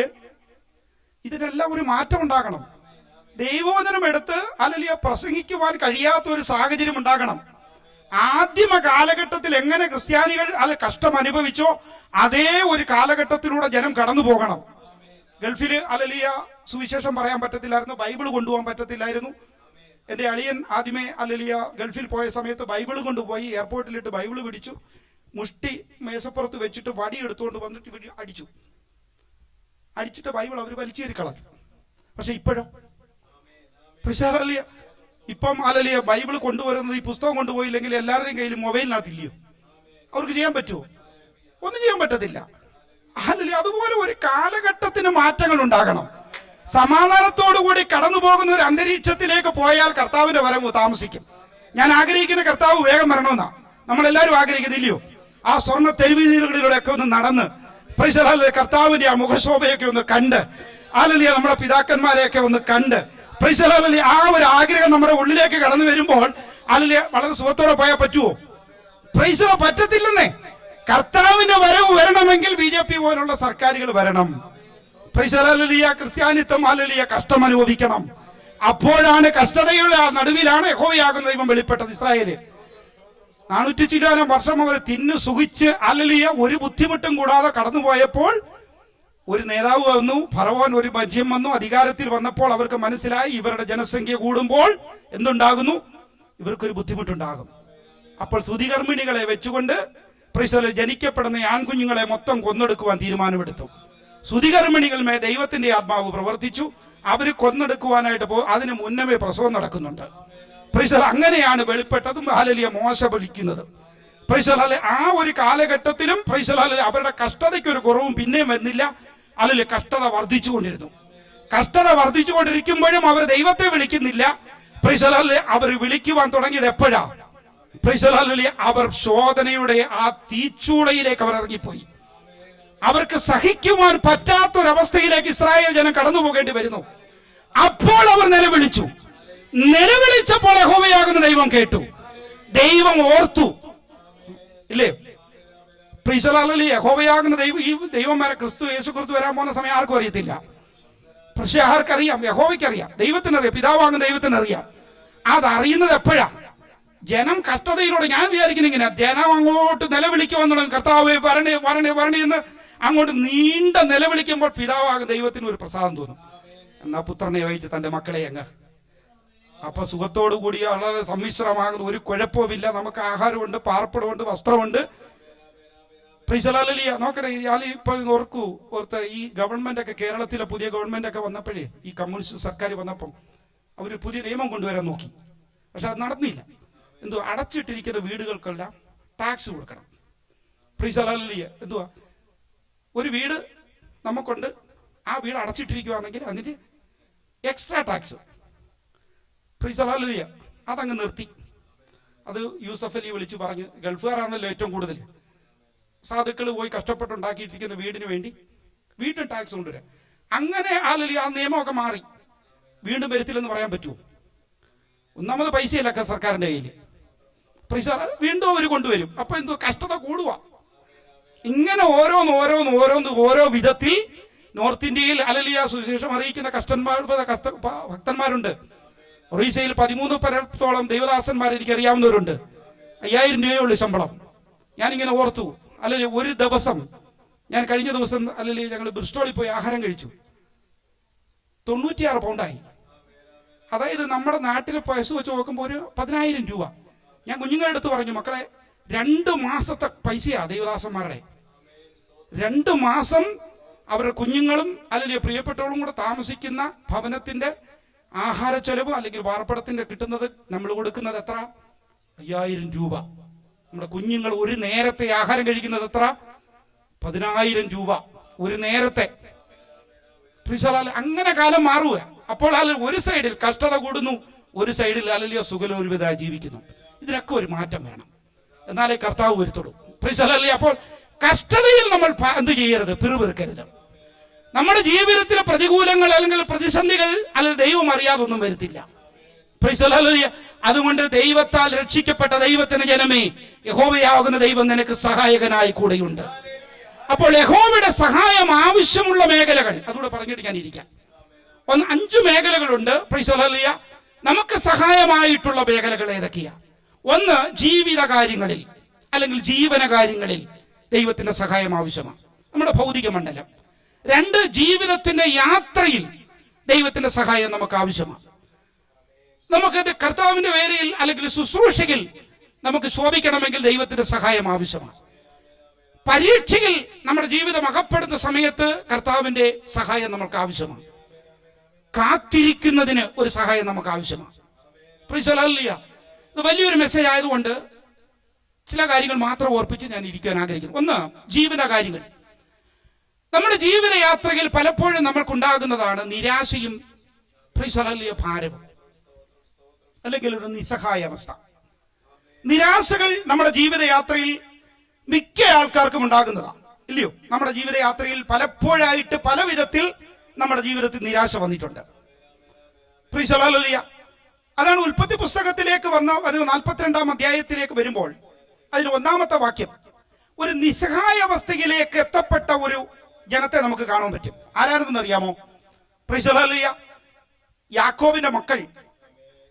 [SPEAKER 2] ഇതിനെല്ലാം ഒരു മാറ്റം ഉണ്ടാകണം. ദൈവവചനം എടുത്ത് പ്രസംഗിക്കുവാൻ കഴിയാത്ത ഒരു സാഹചര്യം ഉണ്ടാകണം. ആദ്യമ കാലഘട്ടത്തിൽ എങ്ങനെ ക്രിസ്ത്യാനികൾ കഷ്ടം അനുഭവിച്ചോ അതേ ഒരു കാലഘട്ടത്തിലൂടെ ജനം കടന്നു പോകണം. ഗൾഫില് സുവിശേഷം പറയാൻ പറ്റത്തില്ലായിരുന്നു, ബൈബിൾ കൊണ്ടുപോകാൻ പറ്റത്തില്ലായിരുന്നു. എന്റെ അളിയൻ ആദ്യമേ ഗൾഫിൽ പോയ സമയത്ത് ബൈബിൾ കൊണ്ടുപോയി എയർപോർട്ടിലിട്ട് ബൈബിൾ പിടിച്ചു, മുഷ്ടി മേശപ്പുറത്ത് വെച്ചിട്ട് വടി എടുത്തുകൊണ്ട് വന്നിട്ട് അടിച്ചിട്ട് ബൈബിൾ അവർ വലിച്ചേറി കളഞ്ഞു. പക്ഷെ ഇപ്പോഴും ഇപ്പം ബൈബിൾ കൊണ്ടുവരുന്നത്, ഈ പുസ്തകം കൊണ്ടുപോയില്ലെങ്കിൽ എല്ലാവരുടെയും കയ്യിൽ മൊബൈലിനകത്തില്ലയോ? അവർക്ക് ചെയ്യാൻ പറ്റുമോ? ഒന്നും ചെയ്യാൻ പറ്റത്തില്ല. അതുപോലെ ഒരു കാലഘട്ടത്തിന് മാറ്റങ്ങൾ ഉണ്ടാകണം. സമാധാനത്തോടുകൂടി കടന്നു പോകുന്ന ഒരു അന്തരീക്ഷത്തിലേക്ക് പോയാൽ കർത്താവിന്റെ വരവ് താമസിക്കും. ഞാൻ ആഗ്രഹിക്കുന്ന കർത്താവ് വേഗം വരണമെന്നാ നമ്മളെല്ലാവരും ആഗ്രഹിക്കുന്നില്ലയോ? ആ സ്വർണ്ണ തെരുവീതികളിലൂടെയൊക്കെ ഒന്ന് നടന്ന് കർത്താവിന്റെ ആ മുഖശോഭയൊക്കെ ഒന്ന് കണ്ട്, നമ്മുടെ പിതാക്കന്മാരെയൊക്കെ ഒന്ന് കണ്ട്, ആ ഒരു ആഗ്രഹം നമ്മുടെ ഉള്ളിലേക്ക് കടന്നു വരുമ്പോൾ വളരെ സുഖത്തോടെ പോയാൽ പറ്റുമോ? പറ്റത്തില്ലെന്നേ. കർത്താവിന്റെ വരവ് വരണമെങ്കിൽ BJP പോലുള്ള സർക്കാരുകൾ വരണം. ക്രിസ്ത്യാനിത്വം കഷ്ടം അനുഭവിക്കണം. അപ്പോഴാണ് കഷ്ടതയുടെ നടുവിലാണ് യഹോവയാകുന്ന ദൈവം വെളിപ്പെട്ടത്. ഇസ്രായേല് 400 ചില്ലാനം വർഷം അവർ തിന്നു സുഖിച്ച് ഒരു ബുദ്ധിമുട്ടും കൂടാതെ കടന്നുപോയപ്പോൾ ഒരു നേതാവ് വന്നു, ഫറവോൻ ഒരു ഭജ്യം വന്നു, അധികാരത്തിൽ വന്നപ്പോൾ അവർക്ക് മനസ്സിലായി ഇവരുടെ ജനസംഖ്യ കൂടുമ്പോൾ എന്തുണ്ടാകുന്നു, ഇവർക്കൊരു ബുദ്ധിമുട്ടുണ്ടാകും. അപ്പോൾ സുതികർമ്മിണികളെ വെച്ചുകൊണ്ട് ജനിക്കപ്പെടുന്ന ആൺകുഞ്ഞുങ്ങളെ മൊത്തം കൊന്നെടുക്കുവാൻ തീരുമാനമെടുത്തു. സുതികർമ്മിണികളുമേ ദൈവത്തിന്റെ ആത്മാവ് പ്രവർത്തിച്ചു. അവര് കൊന്നെടുക്കുവാനായിട്ട് അതിന് മുന്നമേ പ്രസവം നടക്കുന്നുണ്ട്. അങ്ങനെയാണ് വെളിപ്പെട്ടതും മോശ വിളിക്കുന്നത്. ആ ഒരു കാലഘട്ടത്തിലും അവരുടെ കഷ്ടതയ്ക്ക് ഒരു കുറവും പിന്നെയും വരുന്നില്ല. കഷ്ടത വർദ്ധിച്ചുകൊണ്ടിരുന്നു. കഷ്ടത വർദ്ധിച്ചുകൊണ്ടിരിക്കുമ്പോഴും അവർ ദൈവത്തെ വിളിക്കുന്നില്ല. അവർ വിളിക്കുവാൻ തുടങ്ങിയത് എപ്പോഴാ? അവർ ശോധനയുടെ ആ തീച്ചൂളയിലേക്ക് അവർ ഇറങ്ങിപ്പോയി. അവർക്ക് സഹിക്കുവാൻ പറ്റാത്തൊരവസ്ഥയിലേക്ക് ഇസ്രായേൽ ജനം കടന്നു പോകേണ്ടി വരുന്നു. അപ്പോൾ അവർ നിലവിളിച്ചു. നിലവിളിച്ചപ്പോൾ യഹോവയാകുന്ന ദൈവം കേട്ടു, ദൈവം ഓർത്തു. ഇല്ലേ? യഹോവയാകുന്ന ദൈവം, ഈ ദൈവന്മാരെ യേശു ക്രിസ്തു വരാൻ പോകുന്ന സമയം ആർക്കും അറിയത്തില്ല. പക്ഷെ ആർക്കറിയാം? യഹോവയ്ക്കറിയാം, ദൈവത്തിനറിയാം, പിതാവാകുന്ന ദൈവത്തിനറിയാം. അതറിയുന്നത് എപ്പോഴാ? ജനം കഷ്ടതയിലൂടെ. ഞാൻ വിചാരിക്കുന്നു ഇങ്ങനെ, ജനം അങ്ങോട്ട് നിലവിളിക്കുവാൻ തുടങ്ങും, കർത്താവേ വരണേ വരണേ വരണേ എന്ന് അങ്ങോട്ട് നീണ്ട നിലവിളിക്കുമ്പോൾ പിതാവാകുന്ന ദൈവത്തിന് ഒരു പ്രസാദം തോന്നും. എന്നാ പുത്രനെ വഹിച്ച് തന്റെ മക്കളെ അങ്ങ്. അപ്പൊ സുഖത്തോടു കൂടി വളരെ സമ്മിശ്രമാകുന്ന ഒരു കുഴപ്പവുമില്ല. നമുക്ക് ആഹാരമുണ്ട്, പാർപ്പിടമുണ്ട്, വസ്ത്രമുണ്ട്. നോക്കട്ടെ, ഇപ്പൊ ഓർത്ത ഈ ഗവൺമെന്റ് ഒക്കെ, കേരളത്തിലെ പുതിയ ഗവൺമെന്റ് ഒക്കെ വന്നപ്പോഴേ, ഈ കമ്മ്യൂണിസ്റ്റ് സർക്കാർ വന്നപ്പം അവര് പുതിയ നിയമം കൊണ്ടുവരാൻ നോക്കി. പക്ഷെ അത് നടന്നില്ല. എന്തോ അടച്ചിട്ടിരിക്കുന്ന വീടുകൾക്കെല്ലാം ടാക്സ് കൊടുക്കണം. എന്തുവാ, ഒരു വീട് നമുക്കുണ്ട്, ആ വീട് അടച്ചിട്ടിരിക്കുവാണെങ്കിൽ അതിന് എക്സ്ട്രാ ടാക്സ്. അതങ്ങ് നിർത്തി. അത് യൂസഫ് അലി വിളിച്ചു പറഞ്ഞ്, ഗൾഫുകാരാണല്ലോ ഏറ്റവും കൂടുതൽ. സാധുക്കൾ പോയി കഷ്ടപ്പെട്ടുണ്ടാക്കിയിട്ടിരിക്കുന്ന വീടിന് വേണ്ടി വീണ്ടും ടാക്സ് കൊണ്ടുവരാം. അങ്ങനെ ആ നിയമമൊക്കെ മാറി. വീണ്ടും വരുത്തില്ലെന്ന് പറയാൻ പറ്റുമോ? ഒന്നാമത് പൈസയിലൊക്കെ സർക്കാരിന്റെ കയ്യിൽ. വീണ്ടും അവർ കൊണ്ടുവരും. അപ്പൊ എന്തോ കഷ്ടത കൂടുക. ഇങ്ങനെ ഓരോ വിധത്തിൽ നോർത്ത് ഇന്ത്യയിൽ സുവിശേഷം അറിയിക്കുന്ന ഭക്തന്മാരുണ്ട്. ഒറീസയിൽ 13 പേരോളം ദൈവദാസന്മാർ എനിക്ക് അറിയാവുന്നവരുണ്ട്. 5000 രൂപയുള്ളൂ ശമ്പളം. ഞാനിങ്ങനെ ഓർത്തു, ഒരു ദിവസം ഞാൻ കഴിഞ്ഞ ദിവസം ഞങ്ങൾ ബ്രിസ്റ്റോളിൽ പോയി ആഹാരം കഴിച്ചു. 96 പൗണ്ടായി. അതായത് നമ്മുടെ നാട്ടിലെ പൈസ വെച്ച് നോക്കുമ്പോൾ ഒരു 10000 രൂപ. ഞാൻ കുഞ്ഞുങ്ങളുടെ അടുത്ത് പറഞ്ഞു, മക്കളെ 2 മാസത്തെ പൈസയാ ദൈവദാസന്മാരുടെ. 2 മാസം അവരുടെ കുഞ്ഞുങ്ങളും പ്രിയപ്പെട്ടവളും കൂടെ താമസിക്കുന്ന ഭവനത്തിന്റെ ആഹാര ചെലവ് അല്ലെങ്കിൽ വാർപ്പടത്തിന്റെ കിട്ടുന്നത് നമ്മൾ കൊടുക്കുന്നത് എത്ര? 5000 രൂപ. നമ്മുടെ കുഞ്ഞുങ്ങൾ ഒരു നേരത്തെ ആഹാരം കഴിക്കുന്നത് എത്ര? 10000 രൂപ ഒരു നേരത്തെ. അങ്ങനെ കാലം മാറുക. അപ്പോൾ ഒരു സൈഡിൽ കഷ്ടത കൂടുന്നു, ഒരു സൈഡിൽ സുഖലോലുപതായി ജീവിക്കുന്നു. ഇതിനൊക്കെ ഒരു മാറ്റം വേണം, എന്നാലേ കർത്താവ് വരുത്തുള്ളൂ. അപ്പോൾ കഷ്ടതയിൽ നമ്മൾ എന്ത് ചെയ്യരുത്? പിറുപിറുക്കരുത്. നമ്മുടെ ജീവിതത്തിലെ പ്രതികൂലങ്ങൾ അല്ലെങ്കിൽ പ്രതിസന്ധികൾ ദൈവം അറിയാതൊന്നും വരുത്തില്ല. അതുകൊണ്ട് ദൈവത്താൽ രക്ഷിക്കപ്പെട്ട ദൈവത്തിന് ജനമേ, യഹോവയാകുന്ന ദൈവം നിനക്ക് സഹായകനായി കൂടെയുണ്ട്. അപ്പോൾ യഹോവയുടെ സഹായം ആവശ്യമുള്ള മേഖലകൾ അതുകൂടെ പറഞ്ഞിട്ട് ഞാൻ ഇരിക്കാം. 5 മേഖലകളുണ്ട്. നമുക്ക് സഹായമായിട്ടുള്ള മേഖലകൾ ഏതൊക്കെയാ? 1, ജീവിത കാര്യങ്ങളിൽ അല്ലെങ്കിൽ ജീവന കാര്യങ്ങളിൽ ദൈവത്തിന്റെ സഹായം ആവശ്യമാണ്, നമ്മുടെ ഭൗതിക മണ്ഡലം. 2, ജീവിതത്തിന്റെ യാത്രയിൽ ദൈവത്തിന്റെ സഹായം നമുക്ക് ആവശ്യമാണ്. നമുക്കത് കർത്താവിന്റെ വേലയിൽ അല്ലെങ്കിൽ ശുശ്രൂഷയിൽ നമുക്ക് ശോഭിക്കണമെങ്കിൽ ദൈവത്തിന്റെ സഹായം ആവശ്യമാണ്. പരീക്ഷയിൽ നമ്മുടെ ജീവിതം അകപ്പെടുന്ന സമയത്ത് കർത്താവിന്റെ സഹായം നമുക്ക് ആവശ്യമാണ്. കാത്തിരിക്കുന്നതിന് ഒരു സഹായം നമുക്ക് ആവശ്യമാണ്. ഇത് വലിയൊരു മെസ്സേജ് ആയതുകൊണ്ട് ചില കാര്യങ്ങൾ മാത്രം ഓർപ്പിച്ച് ഞാൻ ഇരിക്കാൻ ആഗ്രഹിക്കുന്നു. 1, ജീവിത കാര്യങ്ങൾ. നമ്മുടെ ജീവിതയാത്രയിൽ പലപ്പോഴും നമ്മൾക്കുണ്ടാകുന്നതാണ് നിരാശയും ഭാരവും അല്ലെങ്കിൽ ഒരു നിസ്സഹായ അവസ്ഥ. നിരാശകൾ നമ്മുടെ ജീവിതയാത്രയിൽ മിക്ക ആൾക്കാർക്കും ഉണ്ടാകുന്നതാണ്, ഇല്ലയോ? നമ്മുടെ ജീവിതയാത്രയിൽ പലപ്പോഴായിട്ട് പല വിധത്തിൽ നമ്മുടെ ജീവിതത്തിൽ നിരാശ വന്നിട്ടുണ്ട്. അതാണ് ഉൽപ്പത്തി പുസ്തകത്തിലേക്ക് വന്ന 42-ാം അധ്യായത്തിലേക്ക് വരുമ്പോൾ അതിന് 1-ാമത്തെ വാക്യം, ഒരു നിസ്സഹായാവസ്ഥയിലേക്ക് എത്തപ്പെട്ട ഒരു ജനത്തെ നമുക്ക് കാണാൻ പറ്റും. ആരാണെന്ന് അറിയാമോ? Price the Lord. യാക്കോബിന്റെ മക്കൾ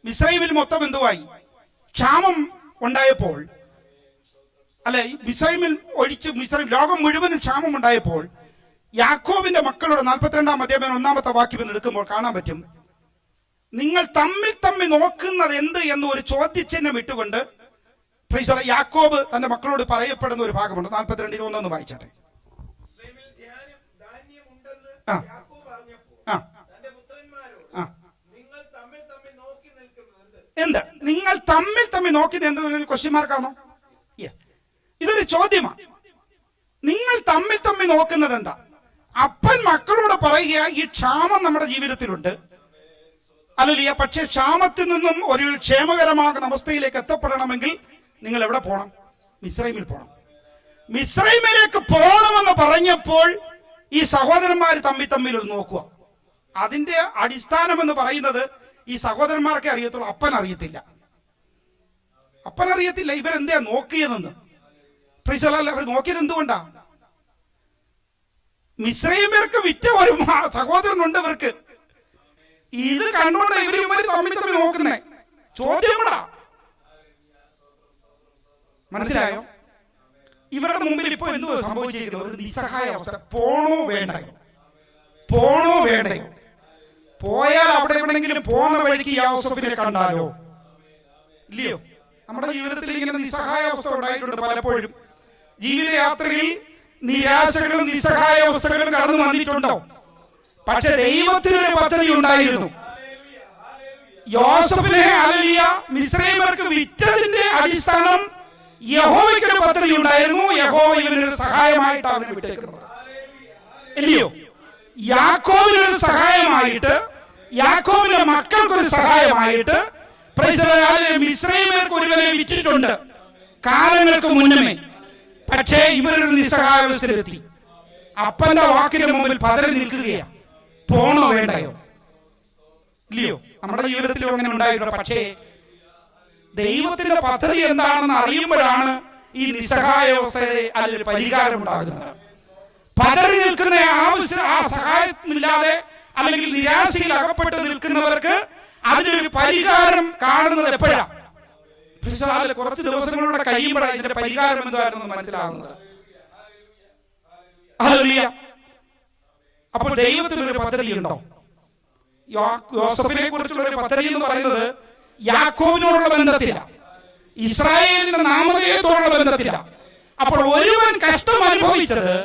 [SPEAKER 2] മിസ്രൈമിൽ മൊത്തം എന്തുവായി? ക്ഷാമം ഉണ്ടായപ്പോൾ, അല്ലെ, മിസ്രൈമിൽ ഒഴിച്ച് ലോകം മുഴുവനും ക്ഷാമം ഉണ്ടായപ്പോൾ യാക്കോബിന്റെ മക്കളുടെ 42-ാം അധ്യായം 1-ാമത്തെ വാക്യം എടുക്കുമ്പോൾ കാണാൻ പറ്റും, നിങ്ങൾ തമ്മിൽ നോക്കുന്നത് എന്ത് എന്ന് ഒരു ചോദ്യചിഹ്നം ഇട്ടുകൊണ്ട് യാക്കോബ് തന്റെ മക്കളോട് പറയപ്പെടുന്ന ഒരു ഭാഗമുണ്ട്. 42:1 വായിച്ചാട്ടെ. എന്ത് നിങ്ങൾ തമ്മിൽ നോക്കിയത് എന്ത്? ക്വസ്റ്റ്യൻ മാർക്കാണോ? ഇതൊരു ചോദ്യമാണ്. നിങ്ങൾ തമ്മിൽ നോക്കുന്നത് എന്താ? അപ്പൻ മക്കളോട് പറയുക, ഈ ക്ഷാമം നമ്മുടെ ജീവിതത്തിലുണ്ട്, അല്ലല്ല, പക്ഷെ ക്ഷാമത്തിൽ നിന്നും ഒരു ക്ഷേമകരമാകുന്ന അവസ്ഥയിലേക്ക് എത്തപ്പെടണമെങ്കിൽ നിങ്ങൾ എവിടെ പോകണം? മിസ്രൈമിൽ പോകണം. മിസ്രൈമിലേക്ക് പോകണമെന്ന് പറഞ്ഞപ്പോൾ ഈ സഹോദരന്മാർ തമ്മിൽ ഒരു നോക്കുക. അതിന്റെ അടിസ്ഥാനം എന്ന് പറയുന്നത് ഈ സഹോദരന്മാർക്കെ അറിയത്തുള്ളൂ, അപ്പൻ അറിയത്തില്ല. ഇവരെന്താ നോക്കിയതെന്ന്. അവർ നോക്കിയത് എന്തുകൊണ്ടാ? മിസ്രൈമ്യർക്ക് വിറ്റ ഒരു സഹോദരനുണ്ട് ഇവർക്ക്. ഇത് കണ്ടുകൊണ്ട് ഇവർ തമ്മിൽ നോക്കുന്നേ. ചോദ്യം കൂടാ. മനസ്സിലായോ? ഇവരുടെ മുമ്പിൽ ഇപ്പൊ എന്തോ സംഭവിച്ചിരിക്കുന്നത്? ഒരു നിസ്സഹായ അവസ്ഥ. പോണോ വേണ്ടയോ? പോയാൽ അവിടെ എവിടെയെങ്കിലും പോകുന്ന വഴിക്ക് യാസോഫിനെ കണ്ടാലോ? ഇല്ലയോ? നമ്മുടെ ജീവിതത്തിൽ ഇങ്ങനെ നിസ്സഹായ അവസ്ഥ ഉണ്ടായിട്ടുണ്ട് പലപ്പോഴും. ജീവിതയാത്രയിൽ നിരാശകളും നിസ്സഹായ അവസ്ഥകളും കടന്നു വന്നിട്ടുണ്ടോ? പക്ഷെ ദൈവത്തിനൊരു പദ്ധതി ഉണ്ടായിരുന്നു. യോസഫിനെ മിസ്രൈമ്യർക്ക് വിറ്റതിന്റെ അടിസ്ഥാനം യഹോവയ്ക്കൊരു പദ്ധതി ഉണ്ടായിരുന്നു. യഹോവ ഇവനൊരു സഹായമായിട്ട് അവനെ വിട്ടേക്കുന്നത്, ഇല്ലയോ? യാക്കോബിനൊരു സഹായമായിട്ട്, യാക്കോബിന്റെ മക്കൾക്കൊരു സഹായമായിട്ട് മിസ്രൈമ്യർക്ക് ഒരുവനെ വിറ്റിട്ടുണ്ട് കാലങ്ങൾക്ക് മുന്നമേ. പക്ഷേ ഇവരൊരു നിസ്സഹായാവസ്ഥയിലെത്തി. അപ്പന്റെ വാക്കിന് മുമ്പിൽ പതറി നിൽക്കുകയാണ്. പോണോ വേണ്ടയോ? ഇല്ലയോ? നമ്മുടെ ജീവിതത്തിലും അങ്ങനെ ഉണ്ടായിട്ടുണ്ട്. പക്ഷേ ദൈവത്തിന്റെ പദ്ധതി എന്താണെന്ന് അറിയുമ്പോഴാണ് ഈ നിസ്സഹായാവസ്ഥയുടെ അതിലൊരു പരിഹാരം ഉണ്ടാകുന്നത്. പതറി നിൽക്കുന്ന ആ സഹായമില്ലാതെ അല്ലെങ്കിൽ നിരാശയിൽ അകപ്പെട്ട് നിൽക്കുന്നവർക്ക് അതിനൊരു പരിഹാരം കാണുന്നത് എപ്പോഴാണ്? കുറച്ച് ദിവസങ്ങളിലൂടെ കഴിയുമ്പോഴാണ് ഇതിന്റെ പരിഹാരം എന്തായിരുന്നു മനസ്സിലാകുന്നത്. അപ്പോൾ ദൈവത്തിനൊരു പദ്ധതി ഉണ്ടോ? യോസഫിനെ കുറിച്ചുള്ള ഒരു പദ്ധതി എന്ന് പറയുന്നത് യാക്കോബിനോടുള്ള ബന്ധത്തില്ല, ഇസ്രായേലിന്റെ നാമധേയത്തോടുള്ള ബന്ധത്തില്ല. അപ്പോൾ ഒരുവൻ കഷ്ടം അനുഭവിച്ചത്,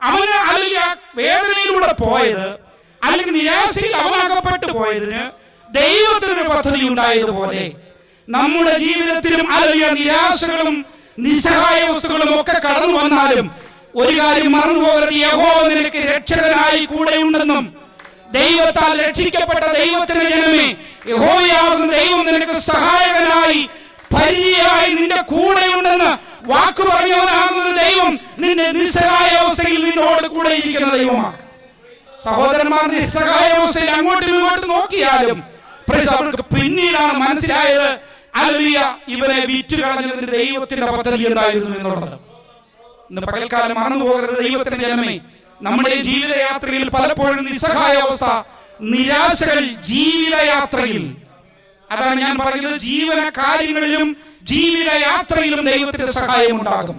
[SPEAKER 2] അവന് അല്ലെങ്കിൽ വേദനയിലൂടെ പോയത്, അല്ലെങ്കിൽ നിരാശയിൽ അവനാകപ്പെട്ടു പോയതിന് ദൈവത്തിനൊരു പദ്ധതി ഉണ്ടായതുപോലെ നമ്മുടെ ജീവിതത്തിലും അല്ലെങ്കിൽ നിരാശകളും നിസ്സഹായാവസ്ഥകളും ഒക്കെ കടന്നു വന്നാലും ഒരു കാര്യം മറന്നു പോകരുത്. യഹോവ നിനക്ക് രക്ഷകനായി കൂടെയുണ്ടെന്നും, ദൈവത്താൽ രക്ഷിക്കപ്പെട്ട ദൈവത്തിന്റെ ജനമേ, യഹോവയാകുന്ന ദൈവം നിനക്ക് സഹായകനായി പരിചയമായി നിന്റെ കൂടെയുണ്ടെന്ന് വാക്കു പറഞ്ഞവനാകുന്ന ദൈവം നിന്റെ നിസ്സഹായാവസ്ഥയിൽ നിന്നോട് കൂടെ ഇരിക്കുന്ന ദൈവമാണ്. സഹോദരന്മാർ നിസ്സഹായാവസ്ഥയിൽ അങ്ങോട്ടും ഇങ്ങോട്ടും നോക്കിയാലും അവർക്ക് പിന്നീടാണ് മനസ്സിലായത്, ഇവനെ വിറ്റുകളഞ്ഞതിന് ദൈവത്തിന്റെ പദ്ധതി എന്തായിരുന്നു എന്നുള്ളത്. ഇന്ന് പകൽക്കാലം മറന്നു പോകരുത് ദൈവത്തിന്റെ ജനമേ. നമ്മുടെ ജീവിതയാത്രയിൽ പലപ്പോഴും നിസ്സഹായാവസ്ഥ, നിരാശകൾ ജീവിതയാത്രയിൽ, അതാണ് ഞാൻ പറയുന്നത്, ജീവന കാര്യങ്ങളിലും ജീവിതയാത്രയിലും ദൈവത്തിന്റെ സഹായം ഉണ്ടാകും.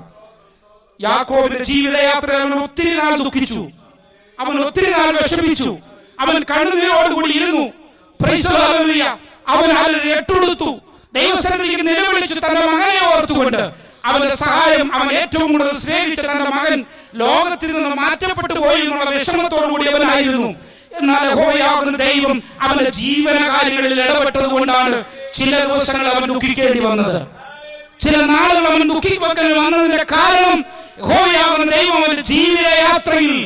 [SPEAKER 2] യാക്കോബിന്റെ ജീവിതയാത്രയിൽ അവൻ ഒത്തിരി നാൾ ദുഃഖിച്ചു, അവൻ ഒത്തിരി നാൾ വിഷമിച്ചു, അവൻ കണ്ണുനീരോടുകൂടി ഇരുന്നു. അവൻ അതിൽ എട്ടുകൊടുത്തു, ദൈവസന്നിധിക്ക് നിലവിളിച്ചു. തന്റെ മകനെ ഓർത്തുകൊണ്ട് അവന്റെ സഹായം, അവൻ ഏറ്റവും കൂടുതൽ സ്നേഹിച്ച തന്റെ മകൻ ലോകത്തിൽ നിന്ന് മാറ്റപ്പെട്ടു പോയി എന്നുള്ള വിഷമത്തോടുകൂടി അവനായിരുന്നു. എന്നാൽ യഹോവയാകുന്ന ദൈവം അവന്റെ ജീവന കാര്യങ്ങളിൽ ഇടപെട്ടത് കൊണ്ടാണ് ചില ദിവസങ്ങൾ അവൻ ദുഃഖിക്കേണ്ടി വന്നത്. ചില നാളുകൾ അവൻ ദുഃഖിക്കേണ്ടി വന്നതിന്റെ കാരണം യഹോവയാകുന്ന ദൈവം അവന്റെ ജീവിതയാത്രയിൽ,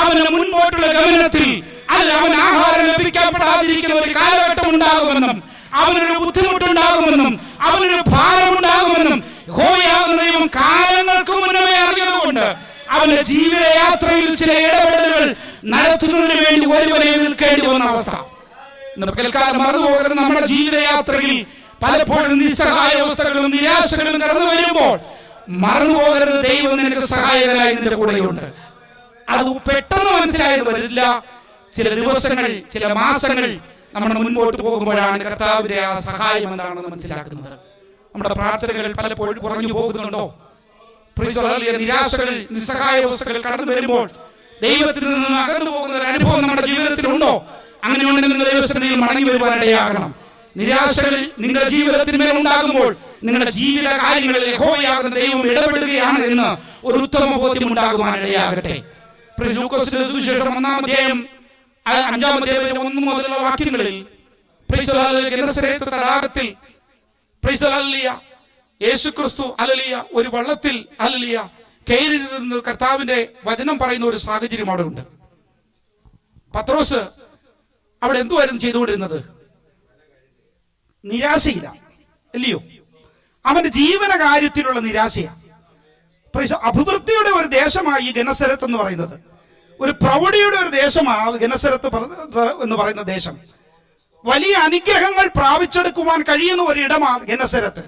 [SPEAKER 2] അവന് മുൻപോട്ടുള്ള ഗമനത്തിൽ, അല്ല അവൻ ആഹാരം ലഭിക്കപ്പെടാതിരിക്കുന്ന ഒരു കാലഘട്ടം ഉണ്ടാകുമെന്നും, അവനൊരു ബുദ്ധിമുട്ടുണ്ടാകുമെന്നും, അവനൊരു ഭാരമുണ്ടാകുമെന്നും യഹോവയാകുന്ന ദൈവം കാലങ്ങൾക്ക് മുന്നമേ അറിഞ്ഞതുകൊണ്ട് അവന്റെ ജീവിതയാത്രയിൽ ചില ഇടപെടലുകൾ നടത്തുന്നതിന് വേണ്ടി ഒരുവനെ നിൽക്കേണ്ടി വന്ന അവസ്ഥ. കേൾക്കാതെ മറന്നു പോകരുത്. നമ്മുടെ ജീവിതയാത്രയിൽ പലപ്പോഴും നിസ്സഹായാവസ്ഥകളും നിരാശകളും കടന്നു വരുമ്പോൾ
[SPEAKER 3] മറന്നുപോകരുത്, ദൈവം നിനക്ക് സഹായകനായി നിന്റെ കൂടെയുണ്ട്. അത് പെട്ടെന്ന് മനസ്സിലായെന്ന് വരില്ല. ചില ദിവസങ്ങൾ, ചില മാസങ്ങൾ നമ്മുടെ മുൻപോട്ട് പോകുമ്പോഴാണ് കർത്താവിന്റെ ആ സഹായം എന്താണെന്ന് മനസ്സിലാക്കുന്നത്. നമ്മുടെ പ്രാർത്ഥനകൾ പലപ്പോഴും കുറഞ്ഞു പോകുന്നുണ്ടോ? നിരാശകൾ, നിസ്സഹായാവസ്ഥകൾ കടന്നു വരുമ്പോൾ ദൈവത്തിൽ നിന്ന് അകന്നു പോകുന്ന ഒരു അനുഭവം നമ്മുടെ ജീവിതത്തിലുണ്ടോ? അങ്ങനെയുണ്ടെങ്കിൽ നിങ്ങൾ ദൈവസന്നിധിയിൽ മടങ്ങി വരുവാനിടയാകണം. നിരാശകൾ നിങ്ങളുടെ ജീവിതത്തിന്മേൽ ഉണ്ടാകുമ്പോൾ നിങ്ങളുടെ ജീവിത കാര്യങ്ങളിൽ യഹോവയാകുന്ന ദൈവം ഇടപെടുകയാണ് എന്ന് ഒരു ഉത്തമ ബോധ്യം ഉണ്ടാകുവാനിടയാകട്ടെ. ലൂക്കോസിന്റെ സുവിശേഷം 1-ാം അധ്യായം 5-ാം അധ്യായം 1 മുതലുള്ള വാക്യങ്ങളിൽ ഗെനസരേത്ത് തടാകത്തിൽ യേശുക്രിസ്തു ഒരു വള്ളത്തിൽ കയറി നിന്ന് കർത്താവിന്റെ വചനം പറയുന്ന ഒരു സാഹചര്യം അവിടെ ഉണ്ട്. പത്രോസ് അവിടെ എന്തുവായിരുന്നു ചെയ്തുകൊണ്ടിരുന്നത്?
[SPEAKER 2] നിരാശയില്ല, അല്ലയോ? അവന്റെ ജീവന കാര്യത്തിലുള്ള നിരാശയാണ്. അഭിവൃദ്ധിയുടെ ഒരു ദേശമായി ഗെനസരത്ത് എന്ന് പറയുന്നത്, ഒരു പ്രൗഢിയുടെ ഒരു ദേശമാണ് ഗെനസരത്ത് എന്ന് പറയുന്ന ദേശം. വലിയ അനുഗ്രഹങ്ങൾ പ്രാപിച്ചെടുക്കുവാൻ കഴിയുന്ന ഒരിടമാണ് ഗെനസരത്ത്.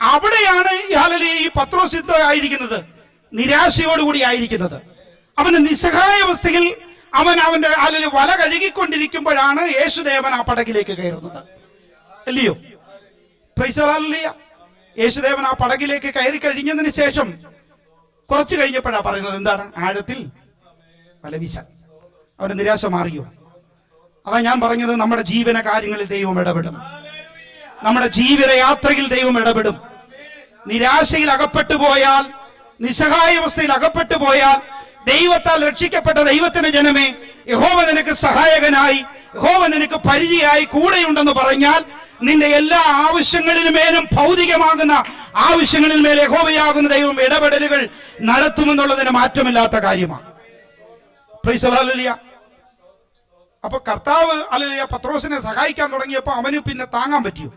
[SPEAKER 2] അവിടെയാണ് ഈ പത്രോസ് ആയിരിക്കുന്നത്, നിരാശയോടുകൂടി ആയിരിക്കുന്നത്. അവന്റെ നിസ്സഹായാവസ്ഥയിൽ അവന്റെ വല കഴുകിക്കൊണ്ടിരിക്കുമ്പോഴാണ് യേശുദേവൻ ആ പടകിലേക്ക് കയറുന്നത്, അല്ലയോ? Price hallelujah. യേശുദേവൻ ആ പടകിലേക്ക് കയറി കഴിഞ്ഞതിന് ശേഷം കുറച്ച് കഴിഞ്ഞപ്പോഴാണ് പറയുന്നത് എന്താണ്? ആഴത്തിൽ വല വീശാൻ. അവന്റെ നിരാശ മാറിയോ? അതാ ഞാൻ പറഞ്ഞത്, നമ്മുടെ ജീവന കാര്യങ്ങളിൽ ദൈവം ഇടപെടും. നമ്മുടെ ജീവിതയാത്രയിൽ ദൈവം ഇടപെടും. നിരാശയിൽ അകപ്പെട്ടു പോയാൽ, നിസ്സഹായാവസ്ഥയിൽ അകപ്പെട്ടു പോയാൽ, ദൈവത്താൽ രക്ഷിക്കപ്പെട്ട ദൈവത്തിന്റെ ജനമേ, യഹോവ നിനക്ക് സഹായകനായി, യഹോവ നിനക്ക് പരിചയമായി കൂടെയുണ്ടെന്ന് പറഞ്ഞാൽ നിന്റെ എല്ലാ ആവശ്യങ്ങളിലുമേലും ഭൗതികമാകുന്ന ആവശ്യങ്ങളിൽ മേൽ യഹോവയാകുന്ന ദൈവം ഇടപെടലുകൾ നടത്തുമെന്നുള്ളതിന് മാറ്റമില്ലാത്ത കാര്യമാണ്. Price hallelujah. അപ്പൊ കർത്താവ് പത്രോസിനെ സഹായിക്കാൻ തുടങ്ങിയപ്പോ അവന് പിന്നെ താങ്ങാൻ പറ്റിയോ?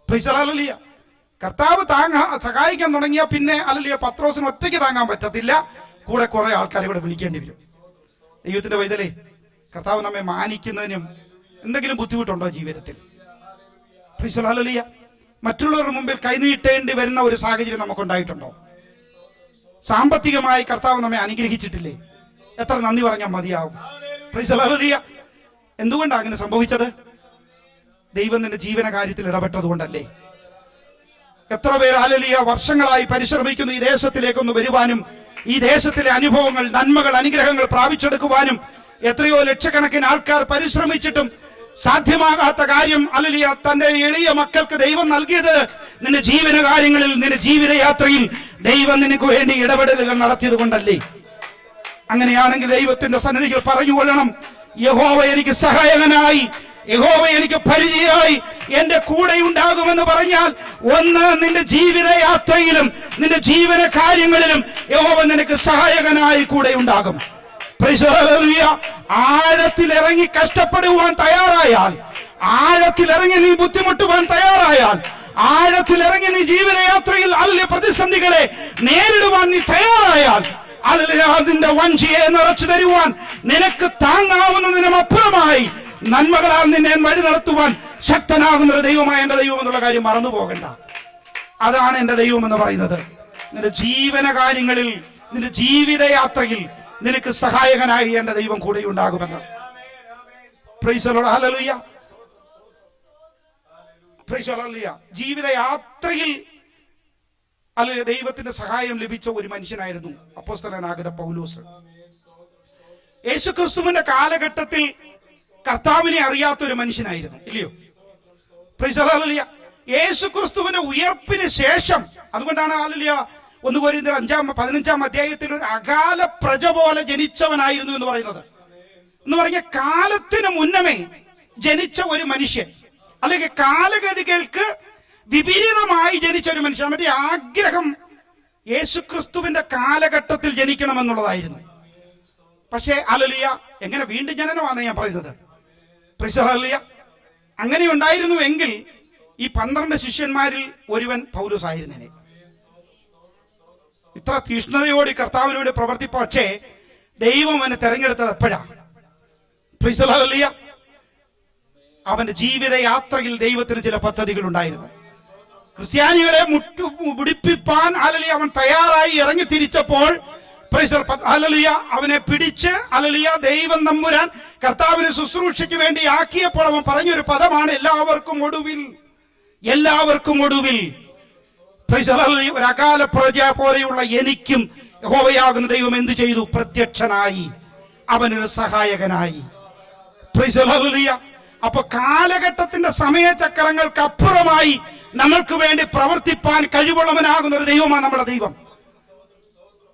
[SPEAKER 2] Price hallelujah. കർത്താവ് സഹായിക്കാൻ തുടങ്ങിയ പിന്നെ പത്രോസിന് ഒറ്റയ്ക്ക് താങ്ങാൻ പറ്റത്തില്ല, കൂടെ കുറെ ആൾക്കാരെ കൂടെ വിളിക്കേണ്ടി വരും. ദൈവത്തിന്റെ വൈതലേ, കർത്താവ് നമ്മെ മാനിക്കുന്നതിനും എന്തെങ്കിലും ബുദ്ധിമുട്ടുണ്ടോ ജീവിതത്തിൽ? Price hallelujah. മറ്റുള്ളവരുടെ മുമ്പിൽ കൈനീട്ടേണ്ടി വരുന്ന ഒരു സാഹചര്യം നമുക്കുണ്ടായിട്ടുണ്ടോ? സാമ്പത്തികമായി കർത്താവ് നമ്മെ അനുഗ്രഹിച്ചിട്ടില്ലേ? എത്ര നന്ദി പറഞ്ഞാൽ മതിയാവും. Price hallelujah. എന്തുകൊണ്ടാണ് അങ്ങനെ സംഭവിച്ചത്? ദൈവം നിന്റെ ജീവന കാര്യത്തിൽ ഇടപെട്ടത് കൊണ്ടല്ലേ? എത്ര പേർ ഹല്ലേലൂയ വർഷങ്ങളായി പരിശ്രമിക്കുന്നു ഈ ദേശത്തിലേക്കൊന്ന് വരുവാനും, ഈ ദേശത്തിലെ അനുഭവങ്ങൾ, നന്മകൾ, അനുഗ്രഹങ്ങൾ പ്രാപിച്ചെടുക്കുവാനും. എത്രയോ ലക്ഷക്കണക്കിന് ആൾക്കാർ പരിശ്രമിച്ചിട്ടും സാധ്യമാകാത്ത കാര്യം ഹല്ലേലൂയ തന്റെ എളിയ മക്കൾക്ക് ദൈവം നൽകിയത് നിന്റെ ജീവന കാര്യങ്ങളിൽ, നിന്റെ ജീവിതയാത്രയിൽ ദൈവം നിനക്ക് വേണ്ടി ഇടപെടലുകൾ നടത്തിയത് കൊണ്ടല്ലേ? അങ്ങനെയാണെങ്കിൽ ദൈവത്തിന്റെ സന്നിധിയിൽ പറഞ്ഞുകൊള്ളണം, യഹോവ എനിക്ക് സഹായകനായി, യഹോവ എനിക്ക് പരിചയമായി, എന്റെ കൂടെ ഉണ്ടാകുമെന്ന് പറഞ്ഞാൽ, ഒന്ന് നിന്റെ ജീവിതയാത്രയിലും നിന്റെ ജീവന കാര്യങ്ങളിലും യഹോവ നിനക്ക് സഹായകനായി കൂടെ ഉണ്ടാകും. Price hallelujah. ആഴത്തിലിറങ്ങി കഷ്ടപ്പെടുവാൻ തയ്യാറായാൽ, ആഴത്തിലിറങ്ങി നീ ബുദ്ധിമുട്ടുവാൻ തയ്യാറായാൽ, ആഴത്തിലിറങ്ങി നീ ജീവിതയാത്രയിൽ പ്രതിസന്ധികളെ നേരിടുവാൻ നീ തയ്യാറായാൽ, അതിന്റെ വഞ്ചിയെ നിറച്ചു തരുവാൻ, നിനക്ക് താങ്ങാവുന്നതിനും അപ്പുറമായി നന്മകളാൽ നിന്നെ വഴി നടത്തുവാൻ ശക്തനാകുന്ന ഒരു ദൈവമായ എന്റെ ദൈവം എന്നുള്ള കാര്യം മറന്നു പോകണ്ട. അതാണ് എന്റെ ദൈവം എന്ന് പറയുന്നത്. നിന്റെ ജീവന കാര്യങ്ങളിൽ, നിന്റെ ജീവിതയാത്രയിൽ നിനക്ക് സഹായകനായി എന്റെ ദൈവം കൂടെ ഉണ്ടാകുമെന്ന്. Price the lord. Hallelujah. Praise the Lord. ജീവിതയാത്രയിൽ ദൈവത്തിന്റെ സഹായം ലഭിച്ച ഒരു മനുഷ്യനായിരുന്നു അപ്പോസ്തലനാകുന്ന പൗലോസ്. യേശുക്രിസ്തുവിന്റെ കാലഘട്ടത്തിൽ കർത്താവിനെ അറിയാത്ത ഒരു മനുഷ്യനായിരുന്നു, ഇല്ലയോ? Price the Lord. യേശുക്രിസ്തുവിന്റെ ഉയർപ്പിന് ശേഷം, അതുകൊണ്ടാണ് 1 കൊരിന്ത്യർ 15-ാം അധ്യായത്തിൽ ഒരു അകാല പ്രജ പോലെ ജനിച്ചവനായിരുന്നു എന്ന് പറയുന്നത്. എന്ന് പറഞ്ഞ കാലത്തിന് മുന്നമേ ജനിച്ച ഒരു മനുഷ്യൻ, അല്ലെങ്കിൽ കാലഗതികൾക്ക് വിപരീതമായി ജനിച്ച ഒരു മനുഷ്യൻ. അവന്റെ ആഗ്രഹം യേശുക്രിസ്തുവിന്റെ കാലഘട്ടത്തിൽ ജനിക്കണമെന്നുള്ളതായിരുന്നു. പക്ഷേ ഹല്ലേലൂയ, എങ്ങനെ വീണ്ടും ജനനമാണ് ഞാൻ പറയുന്നത്. Price hallelujah. അങ്ങനെ ഉണ്ടായിരുന്നുവെങ്കിൽ ഈ 12 ശിഷ്യന്മാരിൽ ഒരുവൻ പൗലോസ് ആയിരുന്നേനെ. ഇത്ര തീഷ്ണതയോട് കർത്താവിന് വേണ്ടി പ്രവർത്തിപ്പോ, പക്ഷേ ദൈവം അവനെ തെരഞ്ഞെടുത്തത് എപ്പോഴാണ്? Price hallelujah. അവന്റെ ജീവിതയാത്രയിൽ ദൈവത്തിന് ചില പദ്ധതികൾ ഉണ്ടായിരുന്നു. ക്രിസ്ത്യാനികളെ മുടിപ്പിപ്പാൻ ഹല്ലേലൂയ അവൻ തയ്യാറായി ഇറങ്ങി തിരിച്ചപ്പോൾ ഹല്ലേലൂയ അവനെ പിടിച്ച് ഹല്ലേലൂയ ദൈവം തമ്പുരാൻ കർത്താവിനെ ശുശ്രൂഷയ്ക്ക് വേണ്ടി ആക്കിയപ്പോൾ അവൻ പറഞ്ഞൊരു പദമാണ് എല്ലാവർക്കും ഒടുവിൽ. എല്ലാവർക്കും ഒടുവിൽ ഒരു അകാല പ്രജ പോലെയുള്ള എനിക്കും യഹോവയാകുന്ന ദൈവം എന്ത് ചെയ്തു? പ്രത്യക്ഷനായി, അവനൊരു സഹായകനായി. അപ്പൊ കാലഘട്ടത്തിന്റെ സമയചക്രങ്ങൾക്ക് അപ്പുറമായി നമ്മൾക്ക് വേണ്ടി പ്രവർത്തിപ്പാൻ കഴിവുള്ളവനാകുന്ന ഒരു ദൈവമാണ് നമ്മുടെ ദൈവം.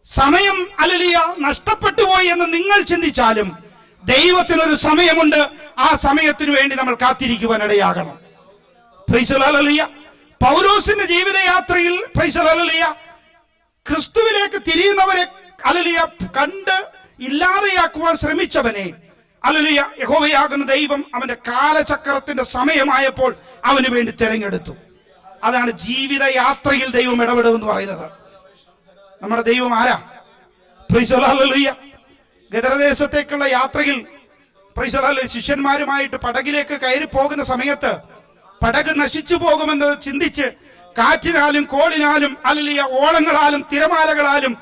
[SPEAKER 2] സമയം ഹല്ലേലൂയ നഷ്ടപ്പെട്ടു പോയി എന്ന് നിങ്ങൾ ചിന്തിച്ചാലും ദൈവത്തിനൊരു സമയമുണ്ട്. ആ സമയത്തിനു വേണ്ടി നമ്മൾ കാത്തിരിക്കുവാൻ ഇടയാകണം. ഹല്ലേലൂയ. പൗലോസിന്റെ ജീവിതയാത്രയിൽ ഹല്ലേലൂയ ക്രിസ്തുവിലേക്ക് തിരിയുന്നവരെ ഹല്ലേലൂയ കണ്ട് ഇല്ലാതെയാക്കുവാൻ ശ്രമിച്ചവനെ ഹല്ലേലൂയ യഹോവയാകുന്ന ദൈവം അവന്റെ കാലചക്രത്തിന്റെ സമയമായപ്പോൾ അവന് വേണ്ടി തിരഞ്ഞെടുത്തു. അതാണ് ജീവിതയാത്രയിൽ ദൈവം ഇടപെടുമെന്ന് പറയുന്നത്. നമ്മുടെ ദൈവം ആരാ? ഹല്ലേലൂയ. ഗദരദേശത്തേക്കുള്ള യാത്രയിൽ ശിഷ്യന്മാരുമായിട്ട് പടകിലേക്ക് കയറി പോകുന്ന സമയത്ത് പടക് നശിച്ചു പോകുമെന്ന് ചിന്തിച്ച് കാറ്റിനാലും കോളിനാലും ഹല്ലേലൂയ ഓളങ്ങളാലും തിരമാലകളാലും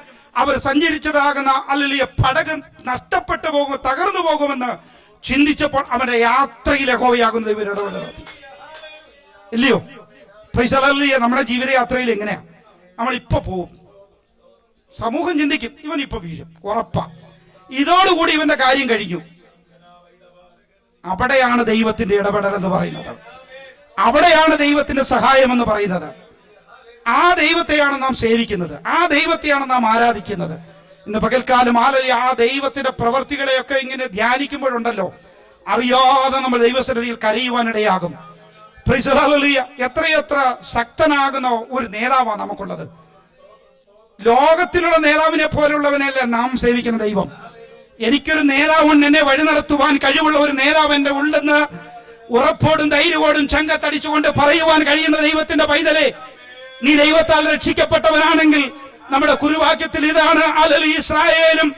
[SPEAKER 2] അവർ സഞ്ചരിച്ചതാകുന്ന ഹല്ലേലൂയ പടക് നഷ്ടപ്പെട്ടു പോകും, തകർന്നു പോകുമെന്ന് ചിന്തിച്ചപ്പോൾ അവന്റെ യാത്രയിൽ യഹോവയാകുന്ന ദൈവം ഇടപെടൽ നടത്തി. ഇല്ലയോ? ഹല്ലേലൂയ. നമ്മുടെ ജീവിതയാത്രയിൽ എങ്ങനെയാ? നമ്മൾ ഇപ്പൊ പോവും, സമൂഹം ചിന്തിക്കും ഇവൻ ഇപ്പൊ വീഴും, ഉറപ്പാ, ഇതോടുകൂടി ഇവന്റെ കാര്യം കഴിക്കും. അവിടെയാണ് ദൈവത്തിന്റെ ഇടപെടൽ എന്ന് പറയുന്നത്. അവിടെയാണ് ദൈവത്തിന്റെ സഹായം എന്ന് പറയുന്നത്. ആ ദൈവത്തെയാണ് നാം സേവിക്കുന്നത്, ആ ദൈവത്തെയാണ് നാം ആരാധിക്കുന്നത്. ഇന്ന് പകൽക്കാലം ആ ദൈവത്തിന്റെ പ്രവൃത്തികളെയൊക്കെ ഇങ്ങനെ ധ്യാനിക്കുമ്പോഴുണ്ടല്ലോ, അറിയാതെ നമ്മൾ ദൈവസന്നിധിയിൽ കരയുവാനിടയാകും. ഹല്ലേലൂയ. എത്രയെത്ര ശക്തനാകുന്ന ഒരു നേതാവാണ് നമുക്കുള്ളത്. ലോകത്തിലുള്ള നേതാവിനെ പോലുള്ളവനല്ല നാം സേവിക്കുന്ന ദൈവം. എനിക്കൊരു നേതാവുണ്ട്, എന്നെ വഴി നടത്തുവാൻ കഴിവുള്ള ഒരു നേതാവ് എന്റെ ഉണ്ടെന്ന് ഉറപ്പോടും ധൈര്യോടും ചങ്കത്തടിച്ചുകൊണ്ട് പറയുവാൻ കഴിയുന്ന ദൈവത്തിന്റെ പൈതലെ, നീ ദൈവത്താൽ രക്ഷിക്കപ്പെട്ടവനാണെങ്കിൽ നമ്മുടെ കുരുവാക്യത്തിൽ ഇതാണ്, ഹല്ലേലൂയ, ഇസ്രായേലും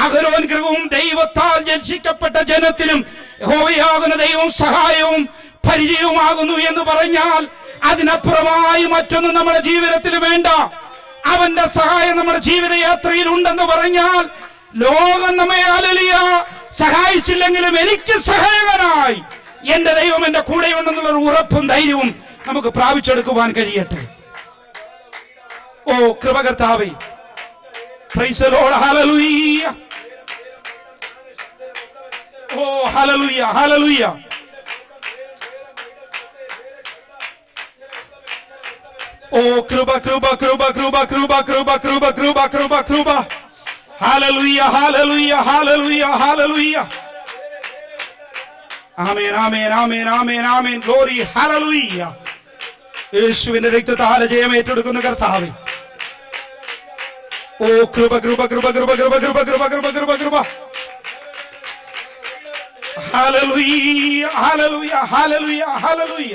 [SPEAKER 2] അഹരോൻ ഗൃഹവും ദൈവത്താൽ രക്ഷിക്കപ്പെട്ട ജനത്തിനും യഹോവയാകുന്ന ദൈവം സഹായവും പരിചയവുമാകുന്നു എന്ന് പറഞ്ഞാൽ അതിനപ്പുറമായി മറ്റൊന്നും നമ്മുടെ ജീവിതത്തിൽ വേണ്ട. അവന്റെ സഹായം നമ്മുടെ ജീവിതയാത്രയിൽ ഉണ്ടെന്ന് പറഞ്ഞാൽ ലോകം നമ്മെ ഹല്ലേലൂയ സഹായിച്ചില്ലെങ്കിലും എനിക്ക് സഹായകനായി എന്റെ ദൈവം എന്റെ കൂടെയുണ്ടെന്നുള്ള ഉറപ്പും ധൈര്യവും നമുക്ക് പ്രാപിച്ചെടുക്കുവാൻ കഴിയട്ടെ. ഓ കൃപകർത്താവേ, പ്രൈസ് ദി ലോർഡ്. ഹല്ലേലൂയ. ഓ ഹല്ലേലൂയ, ഹല്ലേലൂയ. ഓ കൃപ കൃപ കൃപ കൃപ കൃപ കൃപ കൃപ കൃപ കൃപ കൃപ. ഹല്ലേലൂയ, ഹല്ലേലൂയ, ഹല്ലേലൂയ, ഹല്ലേലൂയ. ആമേൻ, ആമേൻ, ആമേൻ, ആമേൻ, ആമേൻ. Glory, hallelujah. യേശുവിന്റെ രക്തത്താൽ ജയം ഏറ്റെടുക്കുന്ന കർത്താവേ, ഓ കൃപ കൃപ കൃപ കൃപ കൃപ കൃപ കൃപ കൃപ കൃപ കൃപ. ഹല്ലേലൂയ, ഹല്ലേലൂയ, ഹല്ലേലൂയ, ഹല്ലേലൂയ.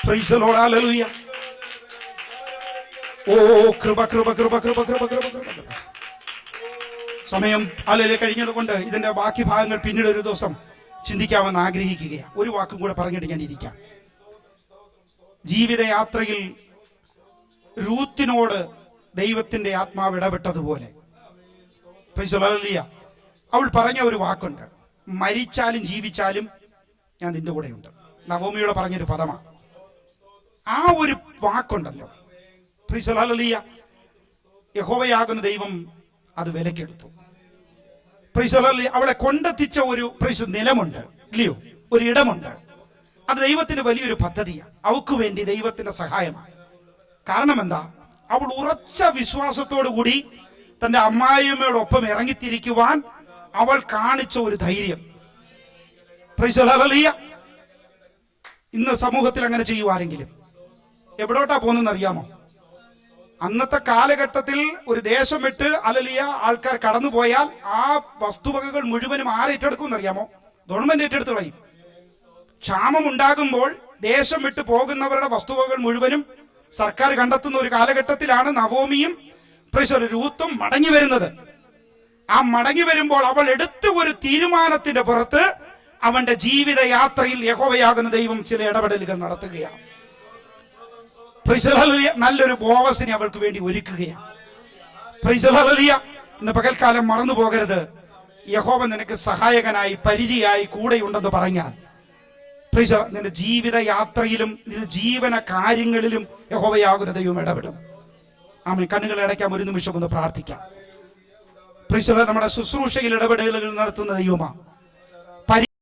[SPEAKER 2] Praise the lord. ഹല്ലേലൂയ. ഓ കൃപ കൃപ കൃപ കൃപ കൃപ കൃപ കൃപ. സമയം ഹല്ലേലൂയ കഴിഞ്ഞതുകൊണ്ട് ഇതിന്റെ ബാക്കി ഭാഗങ്ങൾ പിന്നീട് ഒരു ദിവസം ചിന്തിക്കാമെന്ന് ആഗ്രഹിക്കുകയാണ്. ഒരു വാക്കും കൂടെ പറഞ്ഞിട്ട് ഞാൻ ഇരിക്കാം. ജീവിതയാത്രയിൽ റൂത്തിനോട് ദൈവത്തിന്റെ ആത്മാവ് ഇടപെട്ടതുപോലെ അവൾ പറഞ്ഞ ഒരു വാക്കുണ്ട്, മരിച്ചാലും ജീവിച്ചാലും ഞാൻ നിന്റെ കൂടെയുണ്ട്. നവോമിയോട് പറഞ്ഞൊരു പദമാണ്. ആ ഒരു വാക്കുണ്ടല്ലോ, യഹോവയാകുന്ന ദൈവം അത് വിലക്കെടുത്തു. അവളെ കൊണ്ടെത്തിച്ച ഒരു നിലമുണ്ട്, ഇല്ലയോ, ഒരു ഇടമുണ്ട്. അത് ദൈവത്തിന്റെ വലിയൊരു പദ്ധതിയാണ്. അവക്ക് വേണ്ടി ദൈവത്തിന്റെ സഹായമാണ്. കാരണം എന്താ? അവൾ ഉറച്ച വിശ്വാസത്തോടു കൂടി തന്റെ അമ്മായിയമ്മയോടൊപ്പം ഇറങ്ങിത്തിരിക്കുവാൻ അവൾ കാണിച്ച ഒരു ധൈര്യം. ഇന്ന് സമൂഹത്തിൽ അങ്ങനെ ചെയ്യുവാരെങ്കിലും എവിടോട്ടാ പോകുന്നെന്ന് അറിയാമോ? അന്നത്തെ കാലഘട്ടത്തിൽ ഒരു ദേശം വിട്ട് ഹല്ലേലൂയ ആൾക്കാർ കടന്നു പോയാൽ ആ വസ്തുവകകൾ മുഴുവനും ആരേറ്റെടുക്കും എന്നറിയാമോ? ഗവൺമെന്റ് ഏറ്റെടുത്ത് കളയും. ക്ഷാമം ഉണ്ടാകുമ്പോൾ ദേശം വിട്ട് പോകുന്നവരുടെ വസ്തുവകകൾ മുഴുവനും സർക്കാർ കണ്ടെത്തുന്ന ഒരു കാലഘട്ടത്തിലാണ് നവോമിയും രൂത്തും മടങ്ങി വരുന്നത്. ആ മടങ്ങി വരുമ്പോൾ അവൾ എടുത്ത ഒരു തീരുമാനത്തിന്റെ പുറത്ത് അവന്റെ ജീവിത യാത്രയിൽ യഹോവയാകുന്ന ദൈവം ചില ഇടപെടലുകൾ നടത്തുകയാണ്. Price the Lord. നല്ലൊരു ബോവസിനെ അവൾക്ക് വേണ്ടി ഒരുക്കുകയാണ്. Price the Lord. ഇന്ന് പകൽക്കാലം മറന്നു പോകരുത്, യഹോവ നിനക്ക് സഹായകനായി പരിചയായി കൂടെയുണ്ടെന്ന് പറഞ്ഞാൽ പ്രൈസ് ദി ലോർഡ്, നിന്റെ ജീവിത യാത്രയിലും നിന്റെ ജീവന കാര്യങ്ങളിലും യഹോവയാകുന്ന ദൈവം ഇടപെടും. ആമേൻ. കണ്ണുകൾ അടയ്ക്കാം, ഒരു നിമിഷം ഒന്ന് പ്രാർത്ഥിക്കാം. Price the Lord. നമ്മുടെ ശുശ്രൂഷയിൽ ഇടപെടലുകൾ നടത്തുന്ന ദൈവമാണ്.